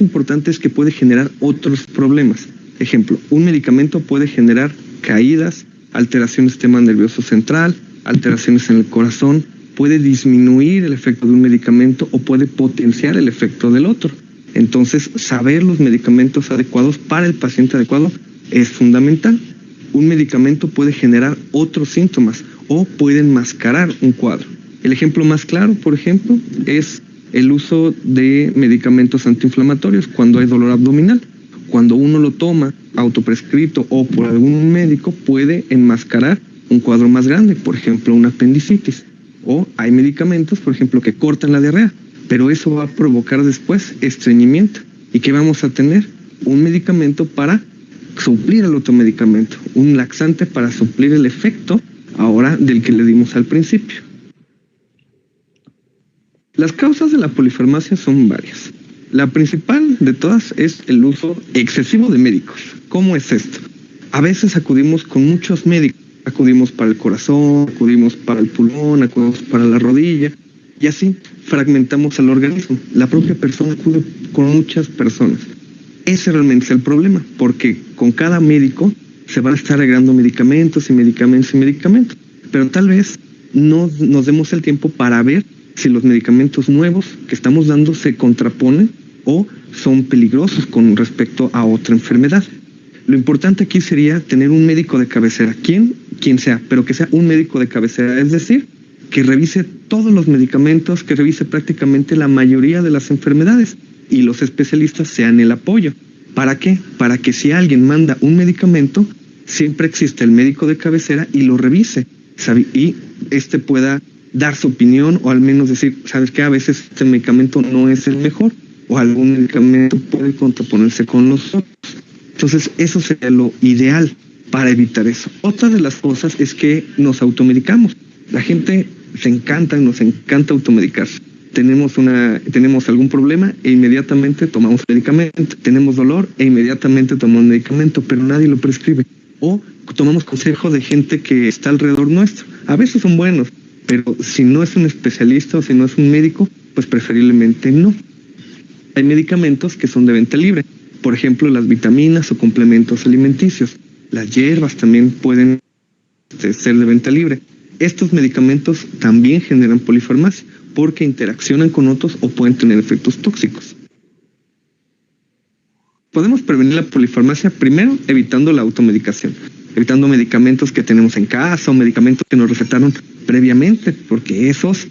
importante es que puede generar otros problemas. Ejemplo, un medicamento puede generar caídas, alteraciones del sistema nervioso central, alteraciones en el corazón, puede disminuir el efecto de un medicamento o puede potenciar el efecto del otro. Entonces, saber los medicamentos adecuados para el paciente adecuado es fundamental. Un medicamento puede generar otros síntomas o puede enmascarar un cuadro. El ejemplo más claro, por ejemplo, es el uso de medicamentos antiinflamatorios cuando hay dolor abdominal. Cuando uno lo toma autoprescrito o por algún médico, puede enmascarar un cuadro más grande, por ejemplo, una apendicitis. O hay medicamentos, por ejemplo, que cortan la diarrea, pero eso va a provocar después estreñimiento. ¿Y qué vamos a tener? Un medicamento para suplir el otro medicamento, un laxante para suplir el efecto ahora del que le dimos al principio. Las causas de la polifarmacia son varias. La principal de todas es el uso excesivo de médicos. ¿Cómo es esto? A veces acudimos con muchos médicos. Acudimos para el corazón, acudimos para el pulmón, acudimos para la rodilla y así fragmentamos el organismo. La propia persona acude con muchas personas. Ese realmente es el problema, porque con cada médico se van a estar agregando medicamentos y medicamentos y medicamentos. Pero tal vez no nos demos el tiempo para ver si los medicamentos nuevos que estamos dando se contraponen o son peligrosos con respecto a otra enfermedad. Lo importante aquí sería tener un médico de cabecera, quien sea, pero que sea un médico de cabecera, es decir, que revise todos los medicamentos, que revise prácticamente la mayoría de las enfermedades y los especialistas sean el apoyo. ¿Para qué? Para que si alguien manda un medicamento, siempre existe el médico de cabecera y lo revise, ¿sabe? Y pueda dar su opinión o al menos decir, ¿sabes qué? A veces este medicamento no es el mejor o algún medicamento puede contraponerse con los otros. Entonces, eso sería lo ideal para evitar eso. Otra de las cosas es que nos automedicamos. La gente nos encanta automedicarse. Tenemos algún problema e inmediatamente tomamos medicamento. Tenemos dolor e inmediatamente tomamos medicamento, pero nadie lo prescribe. O tomamos consejo de gente que está alrededor nuestro. A veces son buenos, pero si no es un especialista o si no es un médico, pues preferiblemente no. Hay medicamentos que son de venta libre. Por ejemplo, las vitaminas o complementos alimenticios. Las hierbas también pueden ser de venta libre. Estos medicamentos también generan polifarmacia porque interaccionan con otros o pueden tener efectos tóxicos. Podemos prevenir la polifarmacia primero evitando la automedicación, evitando medicamentos que tenemos en casa o medicamentos que nos recetaron previamente, porque esos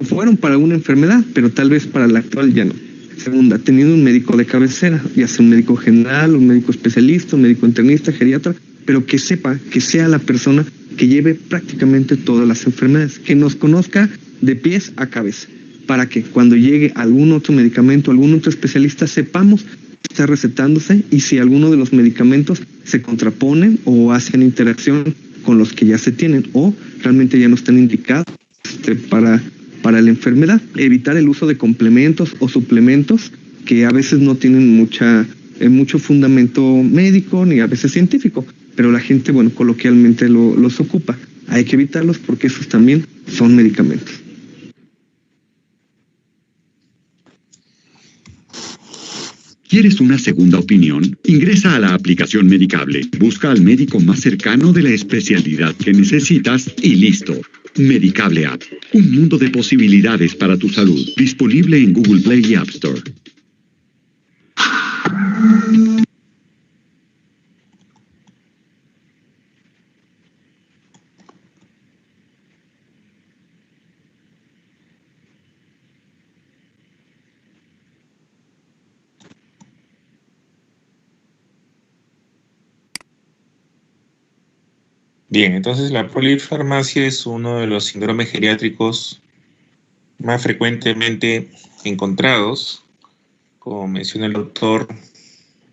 fueron para una enfermedad, pero tal vez para la actual ya no. Segunda, teniendo un médico de cabecera, ya sea un médico general, un médico especialista, un médico internista, geriatra, pero que sepa, que sea la persona que lleve prácticamente todas las enfermedades, que nos conozca de pies a cabeza, para que cuando llegue algún otro medicamento, algún otro especialista, sepamos que está recetándose y si alguno de los medicamentos se contraponen o hacen interacción con los que ya se tienen o realmente ya no están indicados para la enfermedad. Evitar el uso de complementos o suplementos que a veces no tienen mucho fundamento médico ni a veces científico, pero la gente, coloquialmente los ocupa. Hay que evitarlos porque esos también son medicamentos. ¿Quieres una segunda opinión? Ingresa a la aplicación Medicable, busca al médico más cercano de la especialidad que necesitas y listo. Medicable App, un mundo de posibilidades para tu salud, disponible en Google Play y App Store. Bien, entonces la polifarmacia es uno de los síndromes geriátricos más frecuentemente encontrados. Como menciona el autor,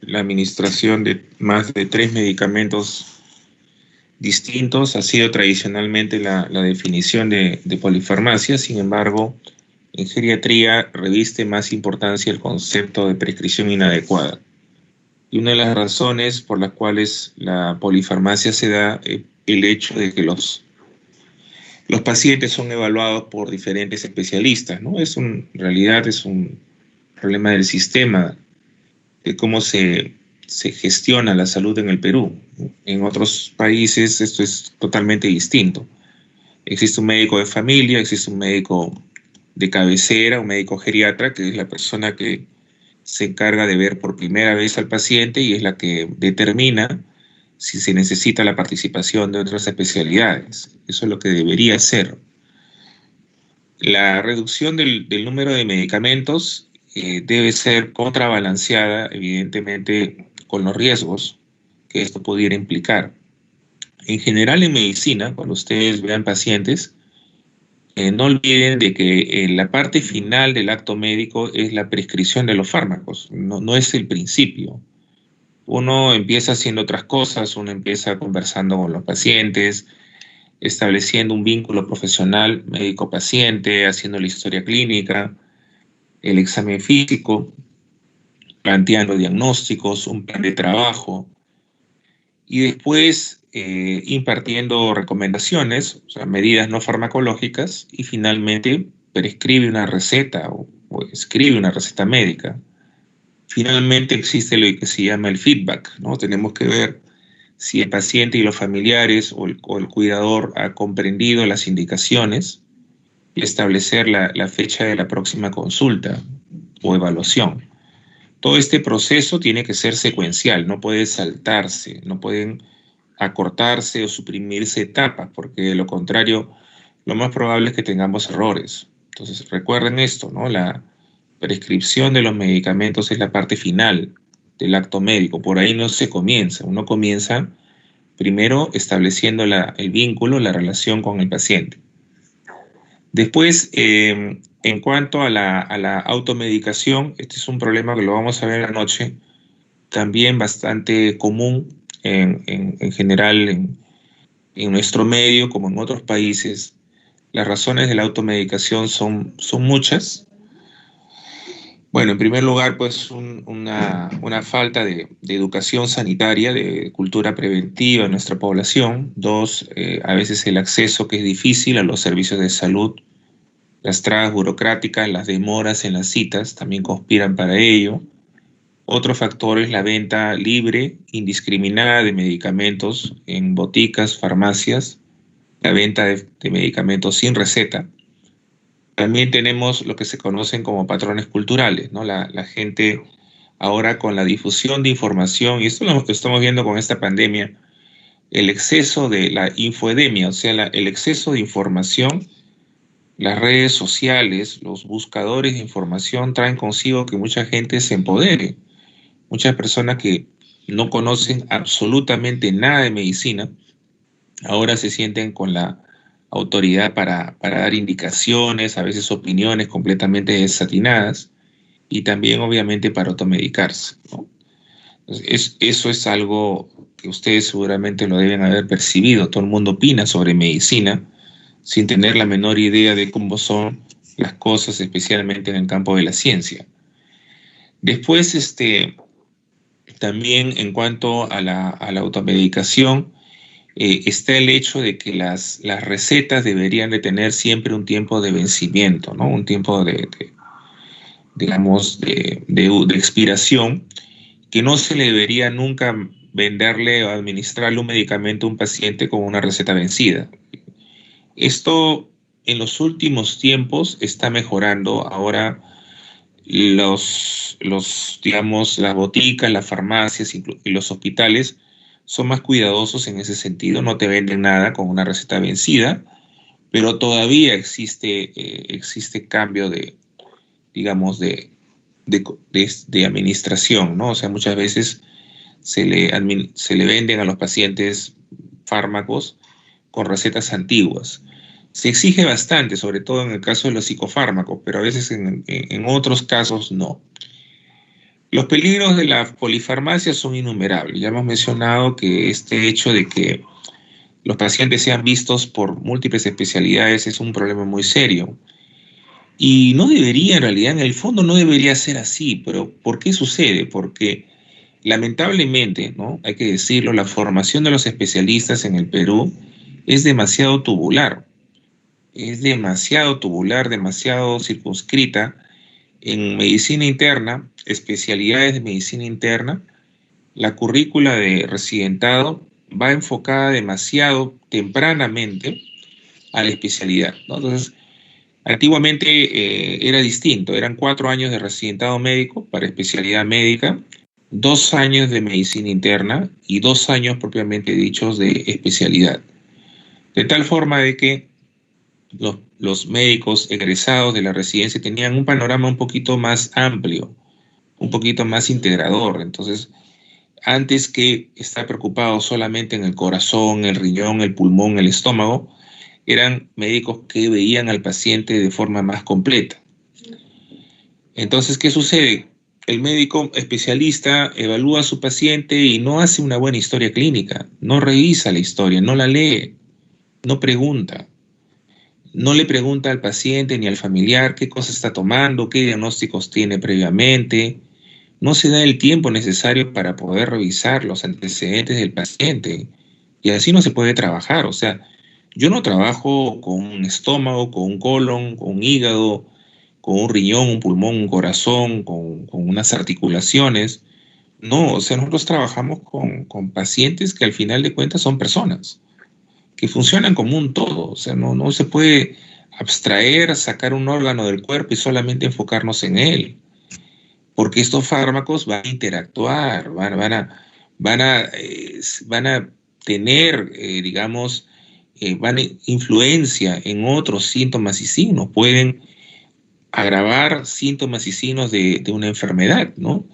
la administración de más de 3 medicamentos distintos ha sido tradicionalmente la definición de polifarmacia. Sin embargo, en geriatría reviste más importancia el concepto de prescripción inadecuada. Y una de las razones por las cuales la polifarmacia se da el hecho de que los pacientes son evaluados por diferentes especialistas, ¿no? En realidad es un problema del sistema de cómo se gestiona la salud en el Perú. En otros países esto es totalmente distinto. Existe un médico de familia, existe un médico de cabecera, un médico geriatra, que es la persona que se encarga de ver por primera vez al paciente y es la que determina si se necesita la participación de otras especialidades. Eso es lo que debería ser. La reducción del número de medicamentos debe ser contrabalanceada, evidentemente, con los riesgos que esto pudiera implicar. En general, en medicina, cuando ustedes vean pacientes, no olviden de que la parte final del acto médico es la prescripción de los fármacos, no es el principio. Uno empieza haciendo otras cosas, uno empieza conversando con los pacientes, estableciendo un vínculo profesional médico-paciente, haciendo la historia clínica, el examen físico, planteando diagnósticos, un plan de trabajo y después impartiendo recomendaciones, o sea, medidas no farmacológicas y finalmente prescribe una receta o escribe una receta médica. Finalmente existe lo que se llama el feedback, ¿no? Tenemos que ver si el paciente y los familiares o el cuidador ha comprendido las indicaciones y establecer la fecha de la próxima consulta o evaluación. Todo este proceso tiene que ser secuencial, no puede saltarse, no pueden acortarse o suprimirse etapas, porque de lo contrario, lo más probable es que tengamos errores. Entonces, recuerden esto, ¿no? La prescripción de los medicamentos es la parte final del acto médico. Por ahí no se comienza. Uno comienza primero estableciendo el vínculo, la relación con el paciente. Después, en cuanto a la automedicación, este es un problema que lo vamos a ver en la noche, también bastante común en general en nuestro medio, como en otros países. Las razones de la automedicación son muchas. Bueno, en primer lugar, pues una falta de educación sanitaria, de cultura preventiva en nuestra población. Dos, a veces el acceso que es difícil a los servicios de salud. Las trabas burocráticas, las demoras en las citas también conspiran para ello. Otro factor es la venta libre, indiscriminada de medicamentos en boticas, farmacias, la venta de medicamentos sin receta. También tenemos lo que se conocen como patrones culturales, ¿no? La gente ahora con la difusión de información, y esto es lo que estamos viendo con esta pandemia, el exceso de la infoedemia, o sea, el exceso de información, las redes sociales, los buscadores de información traen consigo que mucha gente se empodere. Muchas personas que no conocen absolutamente nada de medicina, ahora se sienten con la autoridad para dar indicaciones, a veces opiniones completamente desatinadas, y también obviamente para automedicarse, ¿no? Entonces, eso es algo que ustedes seguramente lo deben haber percibido. Todo el mundo opina sobre medicina sin tener la menor idea de cómo son las cosas, especialmente en el campo de la ciencia. Después, también en cuanto a la automedicación, está el hecho de que las recetas deberían de tener siempre un tiempo de vencimiento, ¿no? Un tiempo de expiración, que no se le debería nunca venderle o administrarle un medicamento a un paciente con una receta vencida. Esto en los últimos tiempos está mejorando. Ahora las boticas, las farmacias y los hospitales son más cuidadosos en ese sentido, no te venden nada con una receta vencida, pero todavía existe cambio de administración, ¿no? O sea, muchas veces se le venden a los pacientes fármacos con recetas antiguas. Se exige bastante, sobre todo en el caso de los psicofármacos, pero a veces en otros casos no. Los peligros de la polifarmacia son innumerables. Ya hemos mencionado que este hecho de que los pacientes sean vistos por múltiples especialidades es un problema muy serio. Y no debería, en realidad, en el fondo no debería ser así, pero ¿por qué sucede? Porque lamentablemente, ¿no? Hay que decirlo, la formación de los especialistas en el Perú es demasiado tubular. Es demasiado tubular, demasiado circunscrita. En medicina interna especialidades de medicina interna, la currícula de residentado va enfocada demasiado tempranamente a la especialidad, ¿no? Entonces, antiguamente era distinto, eran 4 años de residentado médico para especialidad médica, 2 años de medicina interna y 2 años propiamente dichos de especialidad. De tal forma de que los médicos egresados de la residencia tenían un panorama un poquito más amplio, un poquito más integrador. Entonces, antes que estar preocupado solamente en el corazón, el riñón, el pulmón, el estómago, eran médicos que veían al paciente de forma más completa. Entonces, ¿qué sucede? El médico especialista evalúa a su paciente y no hace una buena historia clínica, no revisa la historia, no la lee, no pregunta. No le pregunta al paciente ni al familiar qué cosa está tomando, qué diagnósticos tiene previamente. No se da el tiempo necesario para poder revisar los antecedentes del paciente. Y así no se puede trabajar. O sea, yo no trabajo con un estómago, con un colon, con un hígado, con un riñón, un pulmón, un corazón, con unas articulaciones. No, o sea, nosotros trabajamos con pacientes que al final de cuentas son personas, que funcionan como un todo. O sea, no se puede abstraer, sacar un órgano del cuerpo y solamente enfocarnos en él. Porque estos fármacos van a interactuar, van a tener, van a influencia en otros síntomas y signos. Pueden agravar síntomas y signos de una enfermedad, ¿no?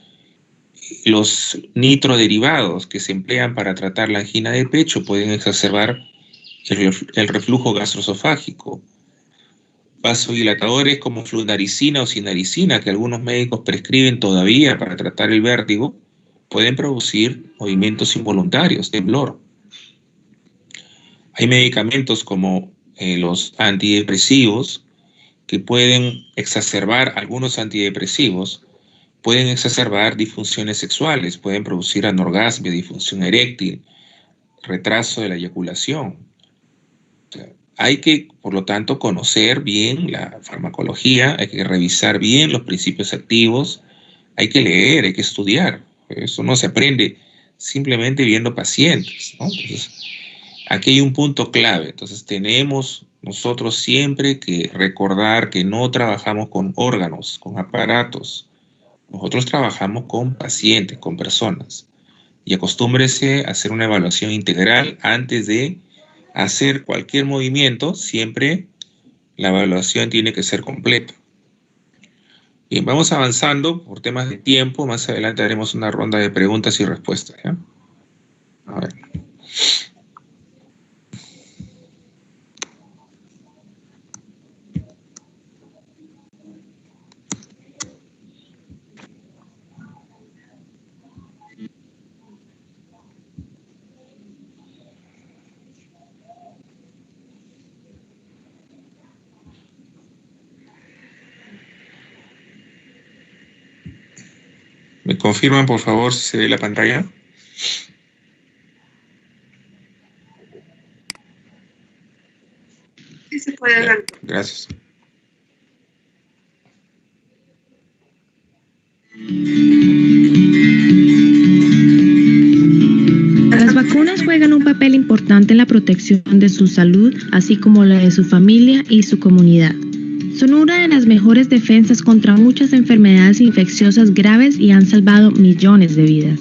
Los nitroderivados que se emplean para tratar la angina de pecho pueden exacerbar el reflujo gastroesofágico. Vasodilatadores como flunaricina o sinaricina, que algunos médicos prescriben todavía para tratar el vértigo, pueden producir movimientos involuntarios, temblor. Hay medicamentos como los antidepresivos que pueden exacerbar, algunos antidepresivos pueden exacerbar disfunciones sexuales, pueden producir anorgasmia, disfunción eréctil, retraso de la eyaculación. O sea, hay que, por lo tanto, conocer bien la farmacología, hay que revisar bien los principios activos, hay que leer, hay que estudiar. Eso no se aprende simplemente viendo pacientes, ¿no? Entonces, aquí hay un punto clave. Entonces, tenemos nosotros siempre que recordar que no trabajamos con órganos, con aparatos. Nosotros trabajamos con pacientes, con personas. Y acostúmbrese a hacer una evaluación integral antes de hacer cualquier movimiento. Siempre la evaluación tiene que ser completa. Bien, vamos avanzando por temas de tiempo. Más adelante haremos una ronda de preguntas y respuestas, ¿ya? A ver. ¿Me confirman, por favor, si se ve la pantalla? Sí, se puede ver. Gracias. Las vacunas juegan un papel importante en la protección de su salud, así como la de su familia y su comunidad. Son una de las mejores defensas contra muchas enfermedades infecciosas graves y han salvado millones de vidas.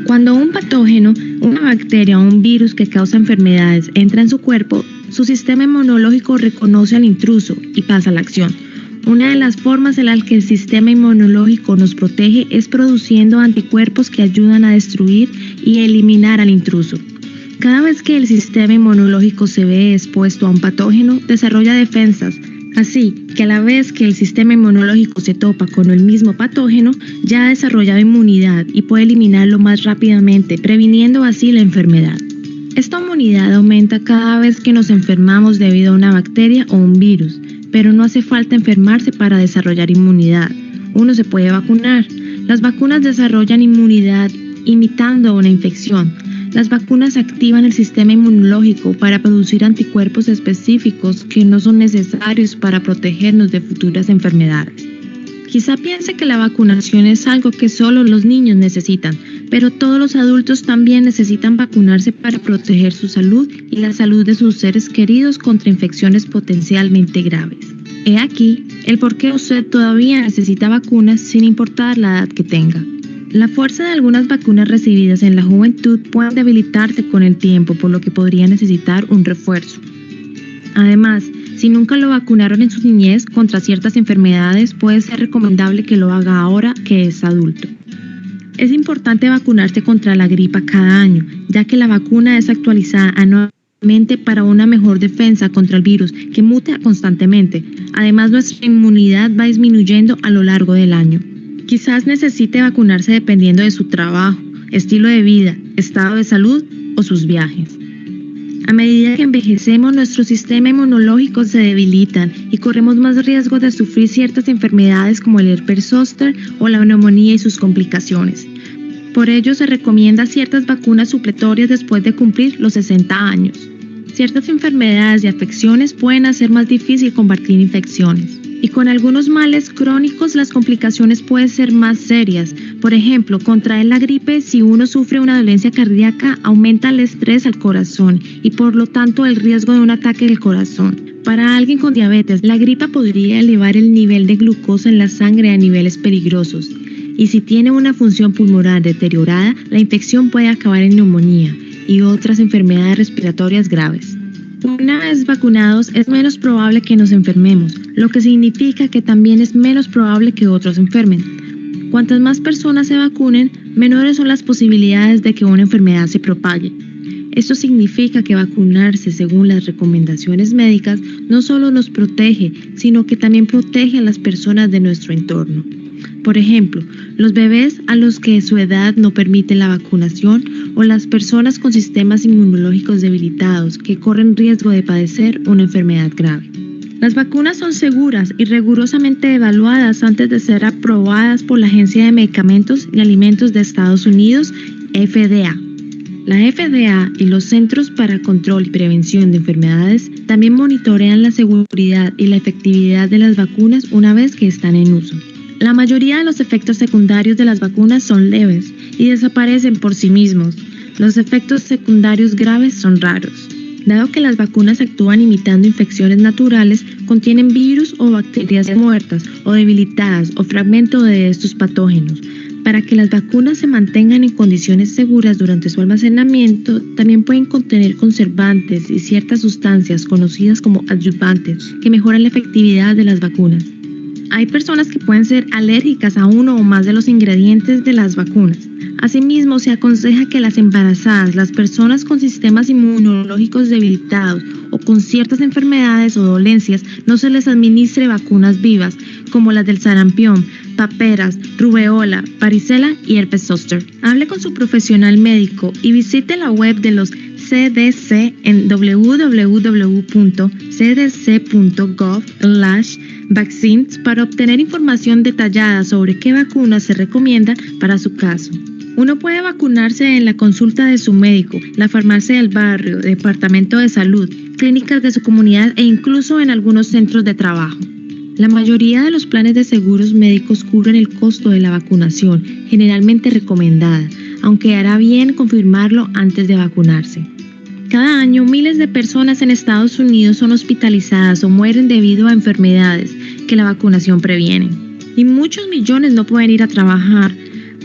Cuando un patógeno, una bacteria o un virus que causa enfermedades entra en su cuerpo, su sistema inmunológico reconoce al intruso y pasa a la acción. Una de las formas en las que el sistema inmunológico nos protege es produciendo anticuerpos que ayudan a destruir y eliminar al intruso. Cada vez que el sistema inmunológico se ve expuesto a un patógeno, desarrolla defensas. Así que a la vez que el sistema inmunológico se topa con el mismo patógeno, ya ha desarrollado inmunidad y puede eliminarlo más rápidamente, previniendo así la enfermedad. Esta inmunidad aumenta cada vez que nos enfermamos debido a una bacteria o un virus, pero no hace falta enfermarse para desarrollar inmunidad. Uno se puede vacunar. Las vacunas desarrollan inmunidad imitando una infección. Las vacunas activan el sistema inmunológico para producir anticuerpos específicos que no son necesarios para protegernos de futuras enfermedades. Quizá piense que la vacunación es algo que solo los niños necesitan, pero todos los adultos también necesitan vacunarse para proteger su salud y la salud de sus seres queridos contra infecciones potencialmente graves. He aquí el por qué usted todavía necesita vacunas sin importar la edad que tenga. La fuerza de algunas vacunas recibidas en la juventud pueden debilitarse con el tiempo, por lo que podría necesitar un refuerzo. Además, si nunca lo vacunaron en su niñez contra ciertas enfermedades, puede ser recomendable que lo haga ahora que es adulto. Es importante vacunarse contra la gripa cada año, ya que la vacuna es actualizada anualmente para una mejor defensa contra el virus que muta constantemente. Además, nuestra inmunidad va disminuyendo a lo largo del año. Quizás necesite vacunarse dependiendo de su trabajo, estilo de vida, estado de salud o sus viajes. A medida que envejecemos, nuestro sistema inmunológico se debilita y corremos más riesgo de sufrir ciertas enfermedades como el herpes zóster o la neumonía y sus complicaciones. Por ello, se recomienda ciertas vacunas supletorias después de cumplir los 60 años. Ciertas enfermedades y afecciones pueden hacer más difícil combatir infecciones. Y con algunos males crónicos las complicaciones pueden ser más serias. Por ejemplo, contraer la gripe si uno sufre una dolencia cardíaca aumenta el estrés al corazón y por lo tanto el riesgo de un ataque del corazón. Para alguien con diabetes, la gripa podría elevar el nivel de glucosa en la sangre a niveles peligrosos. Y si tiene una función pulmonar deteriorada, la infección puede acabar en neumonía y otras enfermedades respiratorias graves. Una vez vacunados es menos probable que nos enfermemos, lo que significa que también es menos probable que otros enfermen. Cuantas más personas se vacunen, menores son las posibilidades de que una enfermedad se propague. Esto significa que vacunarse según las recomendaciones médicas no solo nos protege, sino que también protege a las personas de nuestro entorno. Por ejemplo, los bebés a los que su edad no permite la vacunación o las personas con sistemas inmunológicos debilitados que corren riesgo de padecer una enfermedad grave. Las vacunas son seguras y rigurosamente evaluadas antes de ser aprobadas por la Agencia de Medicamentos y Alimentos de Estados Unidos, FDA. La FDA y los Centros para Control y Prevención de Enfermedades también monitorean la seguridad y la efectividad de las vacunas una vez que están en uso. La mayoría de los efectos secundarios de las vacunas son leves y desaparecen por sí mismos. Los efectos secundarios graves son raros. Dado que las vacunas actúan imitando infecciones naturales, contienen virus o bacterias muertas o debilitadas o fragmentos de estos patógenos. Para que las vacunas se mantengan en condiciones seguras durante su almacenamiento, también pueden contener conservantes y ciertas sustancias conocidas como adyuvantes que mejoran la efectividad de las vacunas. Hay personas que pueden ser alérgicas a uno o más de los ingredientes de las vacunas. Asimismo, se aconseja que las embarazadas, las personas con sistemas inmunológicos debilitados o con ciertas enfermedades o dolencias no se les administre vacunas vivas como las del sarampión, paperas, rubeola, varicela y herpes zóster. Hable con su profesional médico y visite la web de los CDC en www.cdc.gov/vaccines para obtener información detallada sobre qué vacunas se recomienda para su caso. Uno puede vacunarse en la consulta de su médico, la farmacia del barrio, departamento de salud, clínicas de su comunidad e incluso en algunos centros de trabajo. La mayoría de los planes de seguros médicos cubren el costo de la vacunación, generalmente recomendada, aunque hará bien confirmarlo antes de vacunarse. Cada año, miles de personas en Estados Unidos son hospitalizadas o mueren debido a enfermedades que la vacunación previene. Y muchos millones no pueden ir a trabajar,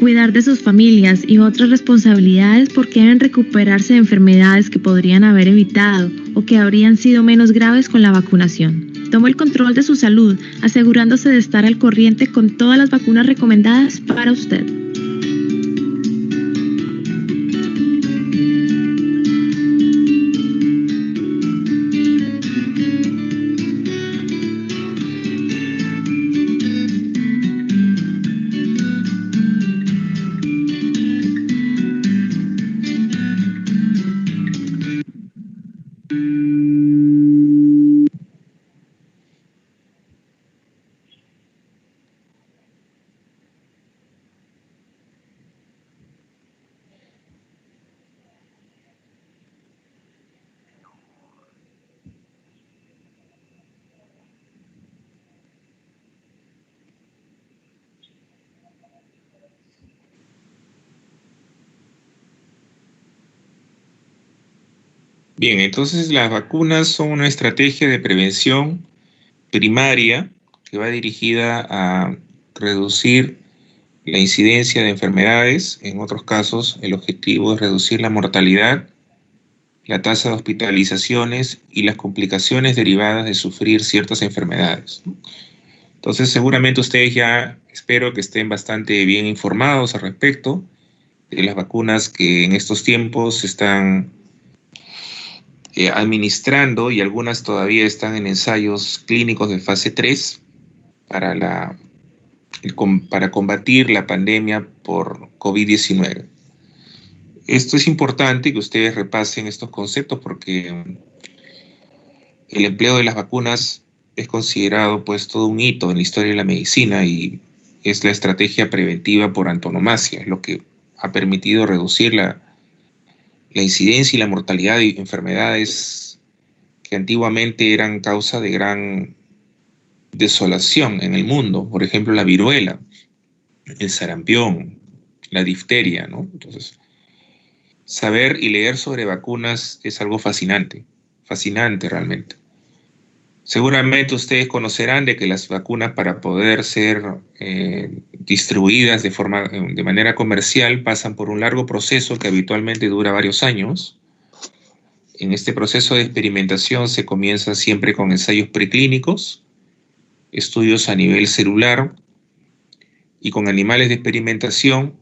cuidar de sus familias y otras responsabilidades porque deben recuperarse de enfermedades que podrían haber evitado o que habrían sido menos graves con la vacunación. Tome el control de su salud, asegurándose de estar al corriente con todas las vacunas recomendadas para usted. Bien, entonces las vacunas son una estrategia de prevención primaria que va dirigida a reducir la incidencia de enfermedades. En otros casos, el objetivo es reducir la mortalidad, la tasa de hospitalizaciones y las complicaciones derivadas de sufrir ciertas enfermedades. Entonces, seguramente ustedes ya espero que estén bastante bien informados al respecto de las vacunas que en estos tiempos se están administrando, y algunas todavía están en ensayos clínicos de fase 3 para combatir la pandemia por COVID-19. Esto es importante que ustedes repasen estos conceptos porque el empleo de las vacunas es considerado pues todo un hito en la historia de la medicina y es la estrategia preventiva por antonomasia, lo que ha permitido reducir la incidencia y la mortalidad de enfermedades que antiguamente eran causa de gran desolación en el mundo, por ejemplo la viruela, el sarampión, la difteria, ¿no? Entonces, saber y leer sobre vacunas es algo fascinante realmente. Seguramente ustedes conocerán de que las vacunas, para poder ser distribuidas de manera comercial, pasan por un largo proceso que habitualmente dura varios años. En este proceso de experimentación se comienza siempre con ensayos preclínicos, estudios a nivel celular y con animales de experimentación.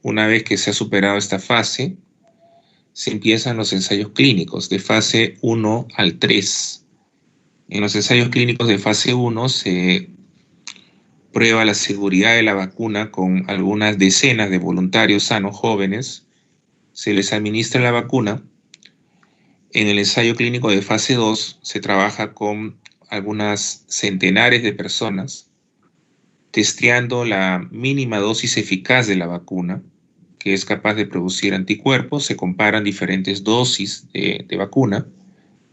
Una vez que se ha superado esta fase, se empiezan los ensayos clínicos de fase 1 al 3. En los ensayos clínicos de fase 1 se prueba la seguridad de la vacuna con algunas decenas de voluntarios sanos jóvenes. Se les administra la vacuna. En el ensayo clínico de fase 2 se trabaja con algunas centenares de personas, testeando la mínima dosis eficaz de la vacuna, que es capaz de producir anticuerpos. Se comparan diferentes dosis de vacuna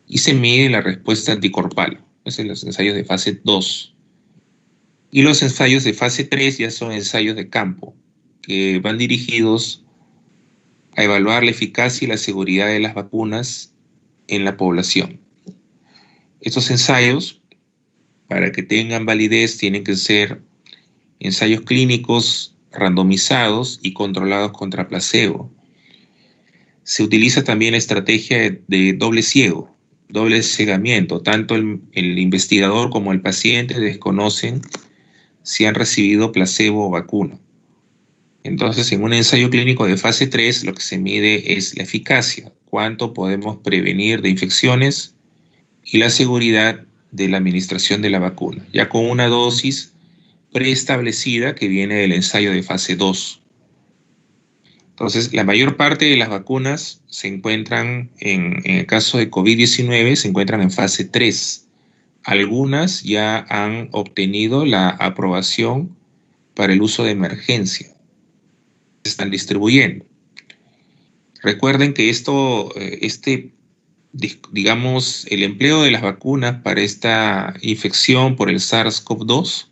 y se mide la respuesta anticorpal. Esos son los ensayos de fase 2. Y los ensayos de fase 3 ya son ensayos de campo, que van dirigidos a evaluar la eficacia y la seguridad de las vacunas en la población. Estos ensayos, para que tengan validez, tienen que ser ensayos clínicos randomizados y controlados contra placebo. Se utiliza también la estrategia de doble cegamiento. Tanto el investigador como el paciente desconocen si han recibido placebo o vacuna. Entonces, en un ensayo clínico de fase 3, lo que se mide es la eficacia, cuánto podemos prevenir de infecciones, y la seguridad de la administración de la vacuna, ya con una dosis preestablecida que viene del ensayo de fase 2. Entonces, la mayor parte de las vacunas se encuentran, en el caso de COVID-19, se encuentran en fase 3. Algunas ya han obtenido la aprobación para el uso de emergencia. Se están distribuyendo. Recuerden que el empleo de las vacunas para esta infección por el SARS-CoV-2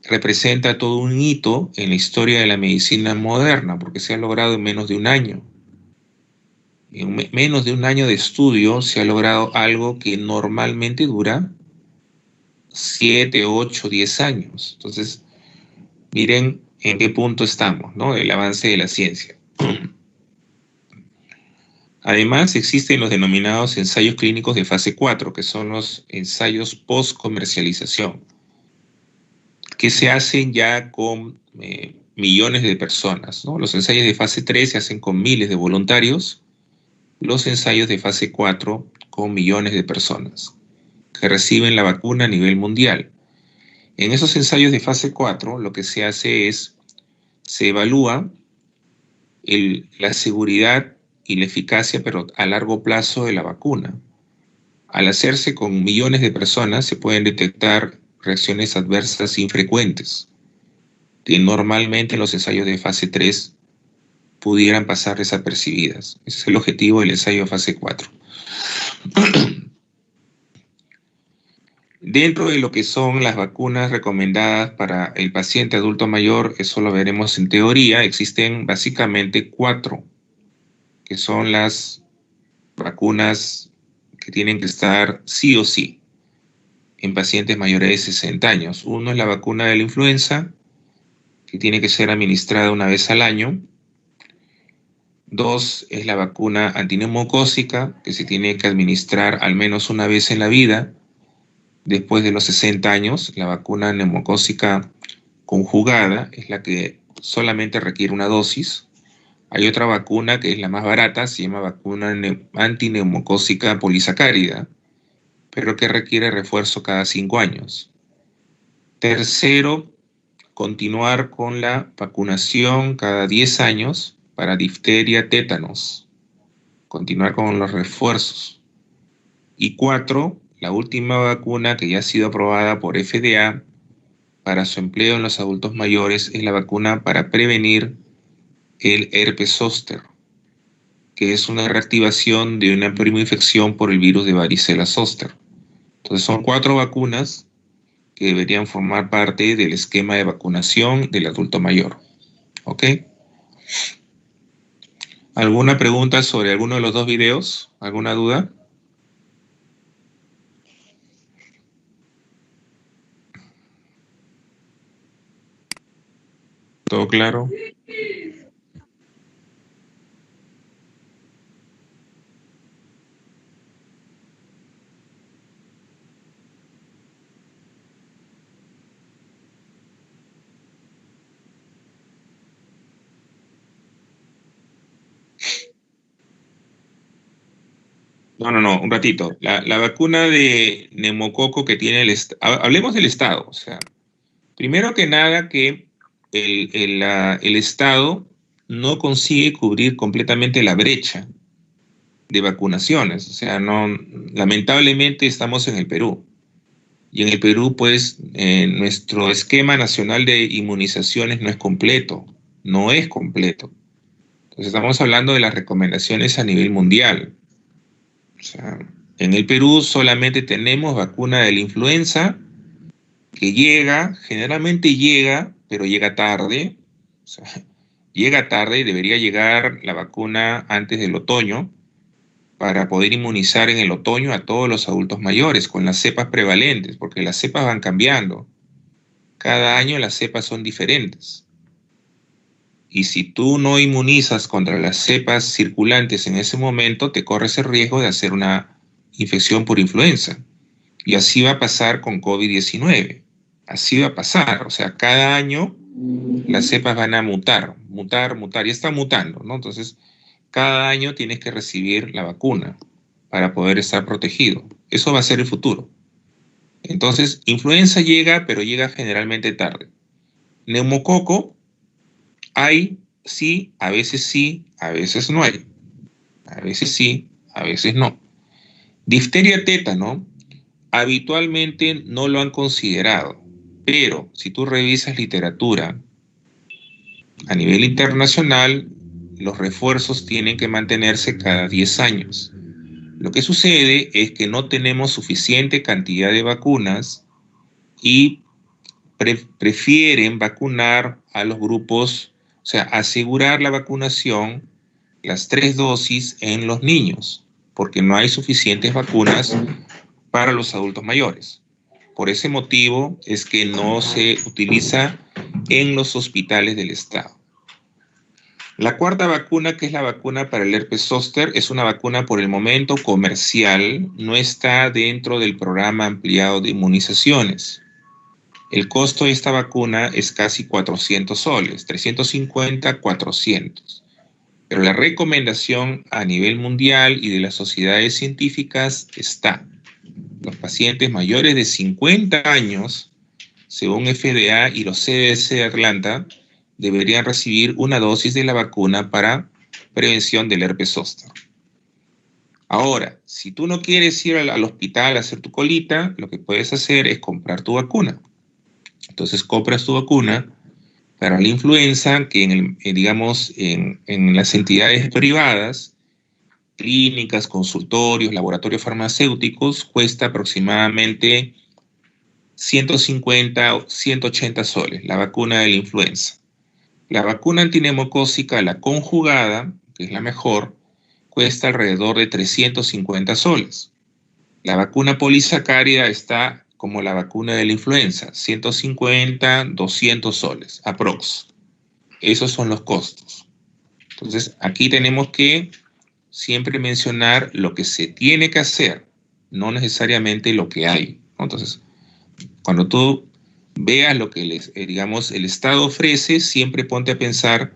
representa todo un hito en la historia de la medicina moderna, porque se ha logrado en menos de un año. En menos de un año de estudio se ha logrado algo que normalmente dura 7, 8, 10 años. Entonces, miren en qué punto estamos, ¿no? El avance de la ciencia. Además, existen los denominados ensayos clínicos de fase 4, que son los ensayos post-comercialización, que se hacen ya con millones de personas, ¿no? Los ensayos de fase 3 se hacen con miles de voluntarios, los ensayos de fase 4 con millones de personas que reciben la vacuna a nivel mundial. En esos ensayos de fase 4 lo que se hace es, se evalúa la seguridad y la eficacia, pero a largo plazo, de la vacuna. Al hacerse con millones de personas se pueden detectar reacciones adversas infrecuentes, que normalmente en los ensayos de fase 3 pudieran pasar desapercibidas. Ese es el objetivo del ensayo de fase 4. Dentro de lo que son las vacunas recomendadas para el paciente adulto mayor, eso lo veremos en teoría, existen básicamente 4, que son las vacunas que tienen que estar sí o sí en pacientes mayores de 60 años. Uno es la vacuna de la influenza, que tiene que ser administrada una vez al año. 2 es la vacuna antineumocócica, que se tiene que administrar al menos una vez en la vida, después de los 60 años. La vacuna neumocócica conjugada es la que solamente requiere una dosis. Hay otra vacuna que es la más barata, se llama vacuna antineumocócica polisacárida, pero que requiere refuerzo cada 5 años. Tercero, continuar con la vacunación cada 10 años para difteria, tétanos. Continuar con los refuerzos. Y 4, la última vacuna que ya ha sido aprobada por FDA para su empleo en los adultos mayores es la vacuna para prevenir el herpes zóster, que es una reactivación de una primoinfección por el virus de varicela zóster. Entonces son 4 vacunas que deberían formar parte del esquema de vacunación del adulto mayor. ¿Ok? ¿Alguna pregunta sobre alguno de los 2 videos? ¿Alguna duda? ¿Todo claro? No, un ratito. La vacuna de neumococo que tiene el Estado, hablemos del Estado, o sea, primero que nada que el Estado no consigue cubrir completamente la brecha de vacunaciones, o sea, no, lamentablemente estamos en el Perú, y en el Perú, pues, nuestro esquema nacional de inmunizaciones no es completo, Entonces estamos hablando de las recomendaciones a nivel mundial. O sea, en el Perú solamente tenemos vacuna de la influenza que generalmente llega, pero llega tarde. O sea, llega tarde y debería llegar la vacuna antes del otoño para poder inmunizar en el otoño a todos los adultos mayores con las cepas prevalentes, porque las cepas van cambiando. Cada año las cepas son diferentes. Y si tú no inmunizas contra las cepas circulantes en ese momento, te corres el riesgo de hacer una infección por influenza. Y así va a pasar con COVID-19. Así va a pasar. O sea, cada año las cepas van a mutar. Ya están mutando, ¿no? Entonces, cada año tienes que recibir la vacuna para poder estar protegido. Eso va a ser el futuro. Entonces, influenza llega, pero llega generalmente tarde. Neumococo, hay, sí, a veces no hay. A veces sí, a veces no. Difteria, tétano, habitualmente no lo han considerado, pero si tú revisas literatura a nivel internacional, los refuerzos tienen que mantenerse cada 10 años. Lo que sucede es que no tenemos suficiente cantidad de vacunas y prefieren vacunar a los grupos, o sea, asegurar la vacunación, las 3 dosis en los niños, porque no hay suficientes vacunas para los adultos mayores. Por ese motivo es que no se utiliza en los hospitales del Estado. La 4ª vacuna, que es la vacuna para el herpes zóster, es una vacuna por el momento comercial, no está dentro del programa ampliado de inmunizaciones. El costo de esta vacuna es casi 400 soles, 350, 400. Pero la recomendación a nivel mundial y de las sociedades científicas está: los pacientes mayores de 50 años, según FDA y los CDC de Atlanta, deberían recibir una dosis de la vacuna para prevención del herpes zóster. Ahora, si tú no quieres ir al hospital a hacer tu colita, lo que puedes hacer es comprar tu vacuna. Entonces compras tu vacuna para la influenza, que en las entidades privadas, clínicas, consultorios, laboratorios farmacéuticos, cuesta aproximadamente 150 o 180 soles, la vacuna de la influenza. La vacuna antineumocócica, la conjugada, que es la mejor, cuesta alrededor de 350 soles. La vacuna polisacárida está como la vacuna de la influenza, 150, 200 soles, aprox. Esos son los costos. Entonces, aquí tenemos que siempre mencionar lo que se tiene que hacer, no necesariamente lo que hay, ¿no? Entonces, cuando tú veas lo que digamos, el Estado ofrece, siempre ponte a pensar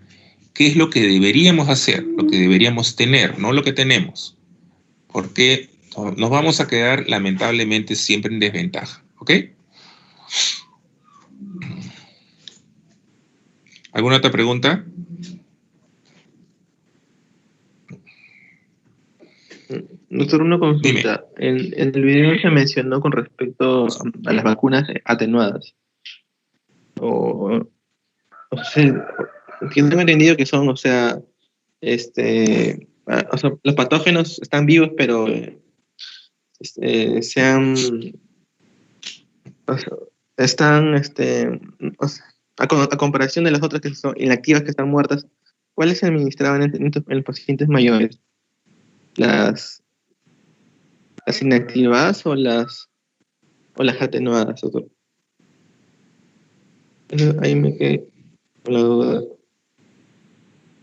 qué es lo que deberíamos hacer, lo que deberíamos tener, no lo que tenemos. Porque nos vamos a quedar lamentablemente siempre en desventaja, ¿ok? ¿Alguna otra pregunta? Doctor, una consulta. En el video se mencionó con respecto a las vacunas atenuadas. O sea, tengo entendido que son, los patógenos están vivos, pero a comparación de las otras que son inactivas, que están muertas, ¿cuáles se administraban en los pacientes mayores? ¿Las inactivadas o las atenuadas, doctor? Ahí me quedé con la duda.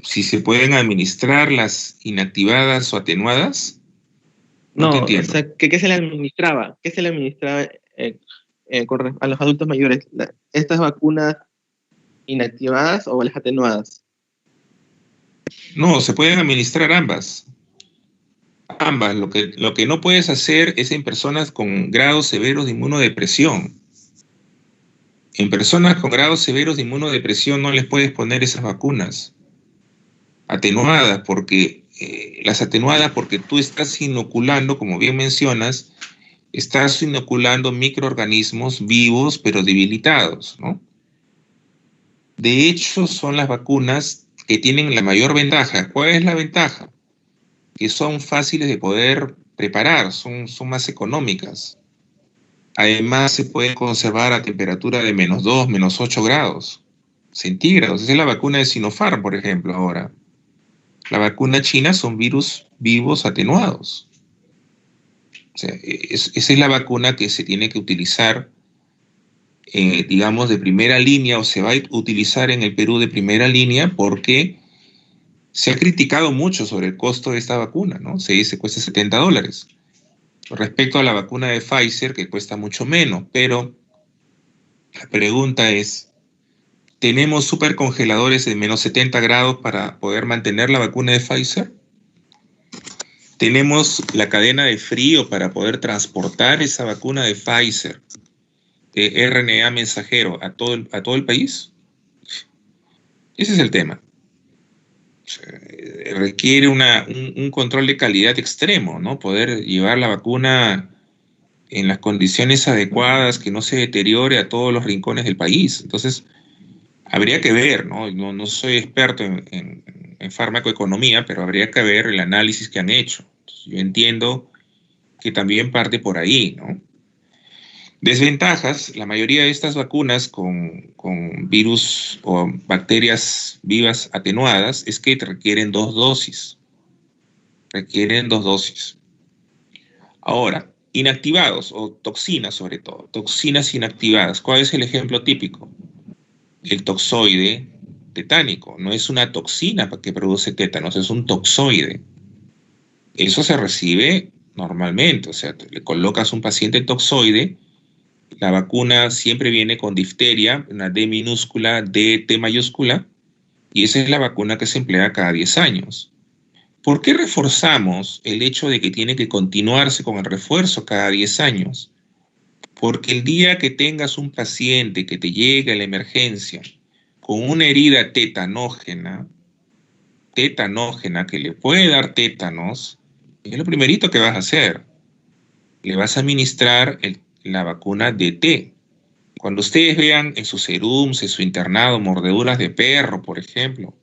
Si se pueden administrar las inactivadas o atenuadas. No te entiendo. O sea, ¿qué se le administraba? ¿Qué se le administraba a los adultos mayores? ¿Estas vacunas inactivadas o las atenuadas? No, se pueden administrar ambas. Ambas. Lo que no puedes hacer es en personas con grados severos de inmunodepresión. En personas con grados severos de inmunodepresión no les puedes poner esas vacunas atenuadas, porque las atenuadas, porque tú estás inoculando, como bien mencionas, estás inoculando microorganismos vivos pero debilitados, ¿no? De hecho, son las vacunas que tienen la mayor ventaja. ¿Cuál es la ventaja? Que son fáciles de poder preparar, son más económicas. Además, se pueden conservar a temperatura de -2, -8 grados centígrados. Esa es la vacuna de Sinopharm, por ejemplo, ahora. La vacuna china son virus vivos atenuados. O sea, esa es la vacuna que se tiene que utilizar, digamos, de primera línea, o se va a utilizar en el Perú de primera línea, porque se ha criticado mucho sobre el costo de esta vacuna, ¿no? Se dice que cuesta $70. Respecto a la vacuna de Pfizer, que cuesta mucho menos, pero la pregunta es, ¿tenemos supercongeladores de -70 grados para poder mantener la vacuna de Pfizer? ¿Tenemos la cadena de frío para poder transportar esa vacuna de Pfizer, de RNA mensajero, a todo el país? Ese es el tema. Requiere un control de calidad extremo, ¿no? Poder llevar la vacuna en las condiciones adecuadas, que no se deteriore a todos los rincones del país. Entonces, habría que ver, ¿no? No soy experto en farmacoeconomía, pero habría que ver el análisis que han hecho. Entonces, yo entiendo que también parte por ahí, ¿no? Desventajas: la mayoría de estas vacunas con virus o bacterias vivas atenuadas es que requieren 2 dosis. Requieren 2 dosis. Ahora, inactivados o toxinas, sobre todo, toxinas inactivadas. ¿Cuál es el ejemplo típico? El toxoide tetánico. No es una toxina que produce tétanos, es un toxoide. Eso se recibe normalmente, o sea, le colocas a un paciente toxoide. La vacuna siempre viene con difteria, una D minúscula, D, T mayúscula, y esa es la vacuna que se emplea cada 10 años. ¿Por qué reforzamos el hecho de que tiene que continuarse con el refuerzo cada 10 años? Porque el día que tengas un paciente que te llegue a la emergencia con una herida tetanógena que le puede dar tétanos, es lo primerito que vas a hacer. Le vas a administrar la vacuna DT. Cuando ustedes vean en sus serums, en su internado, mordeduras de perro, por ejemplo,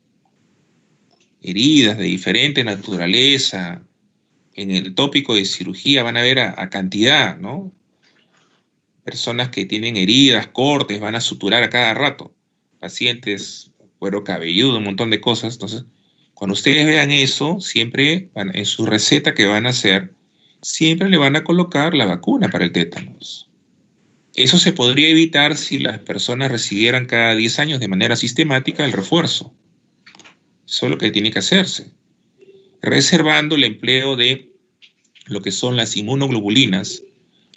heridas de diferente naturaleza, en el tópico de cirugía van a ver a cantidad, ¿no? Personas que tienen heridas, cortes, van a suturar a cada rato. Pacientes, cuero cabelludo, un montón de cosas. Entonces, Cuando ustedes vean eso, siempre en su receta que van a hacer, siempre le van a colocar la vacuna para el tétanos. Eso se podría evitar si las personas recibieran cada 10 años de manera sistemática el refuerzo. Eso es lo que tiene que hacerse, reservando el empleo de lo que son las inmunoglobulinas,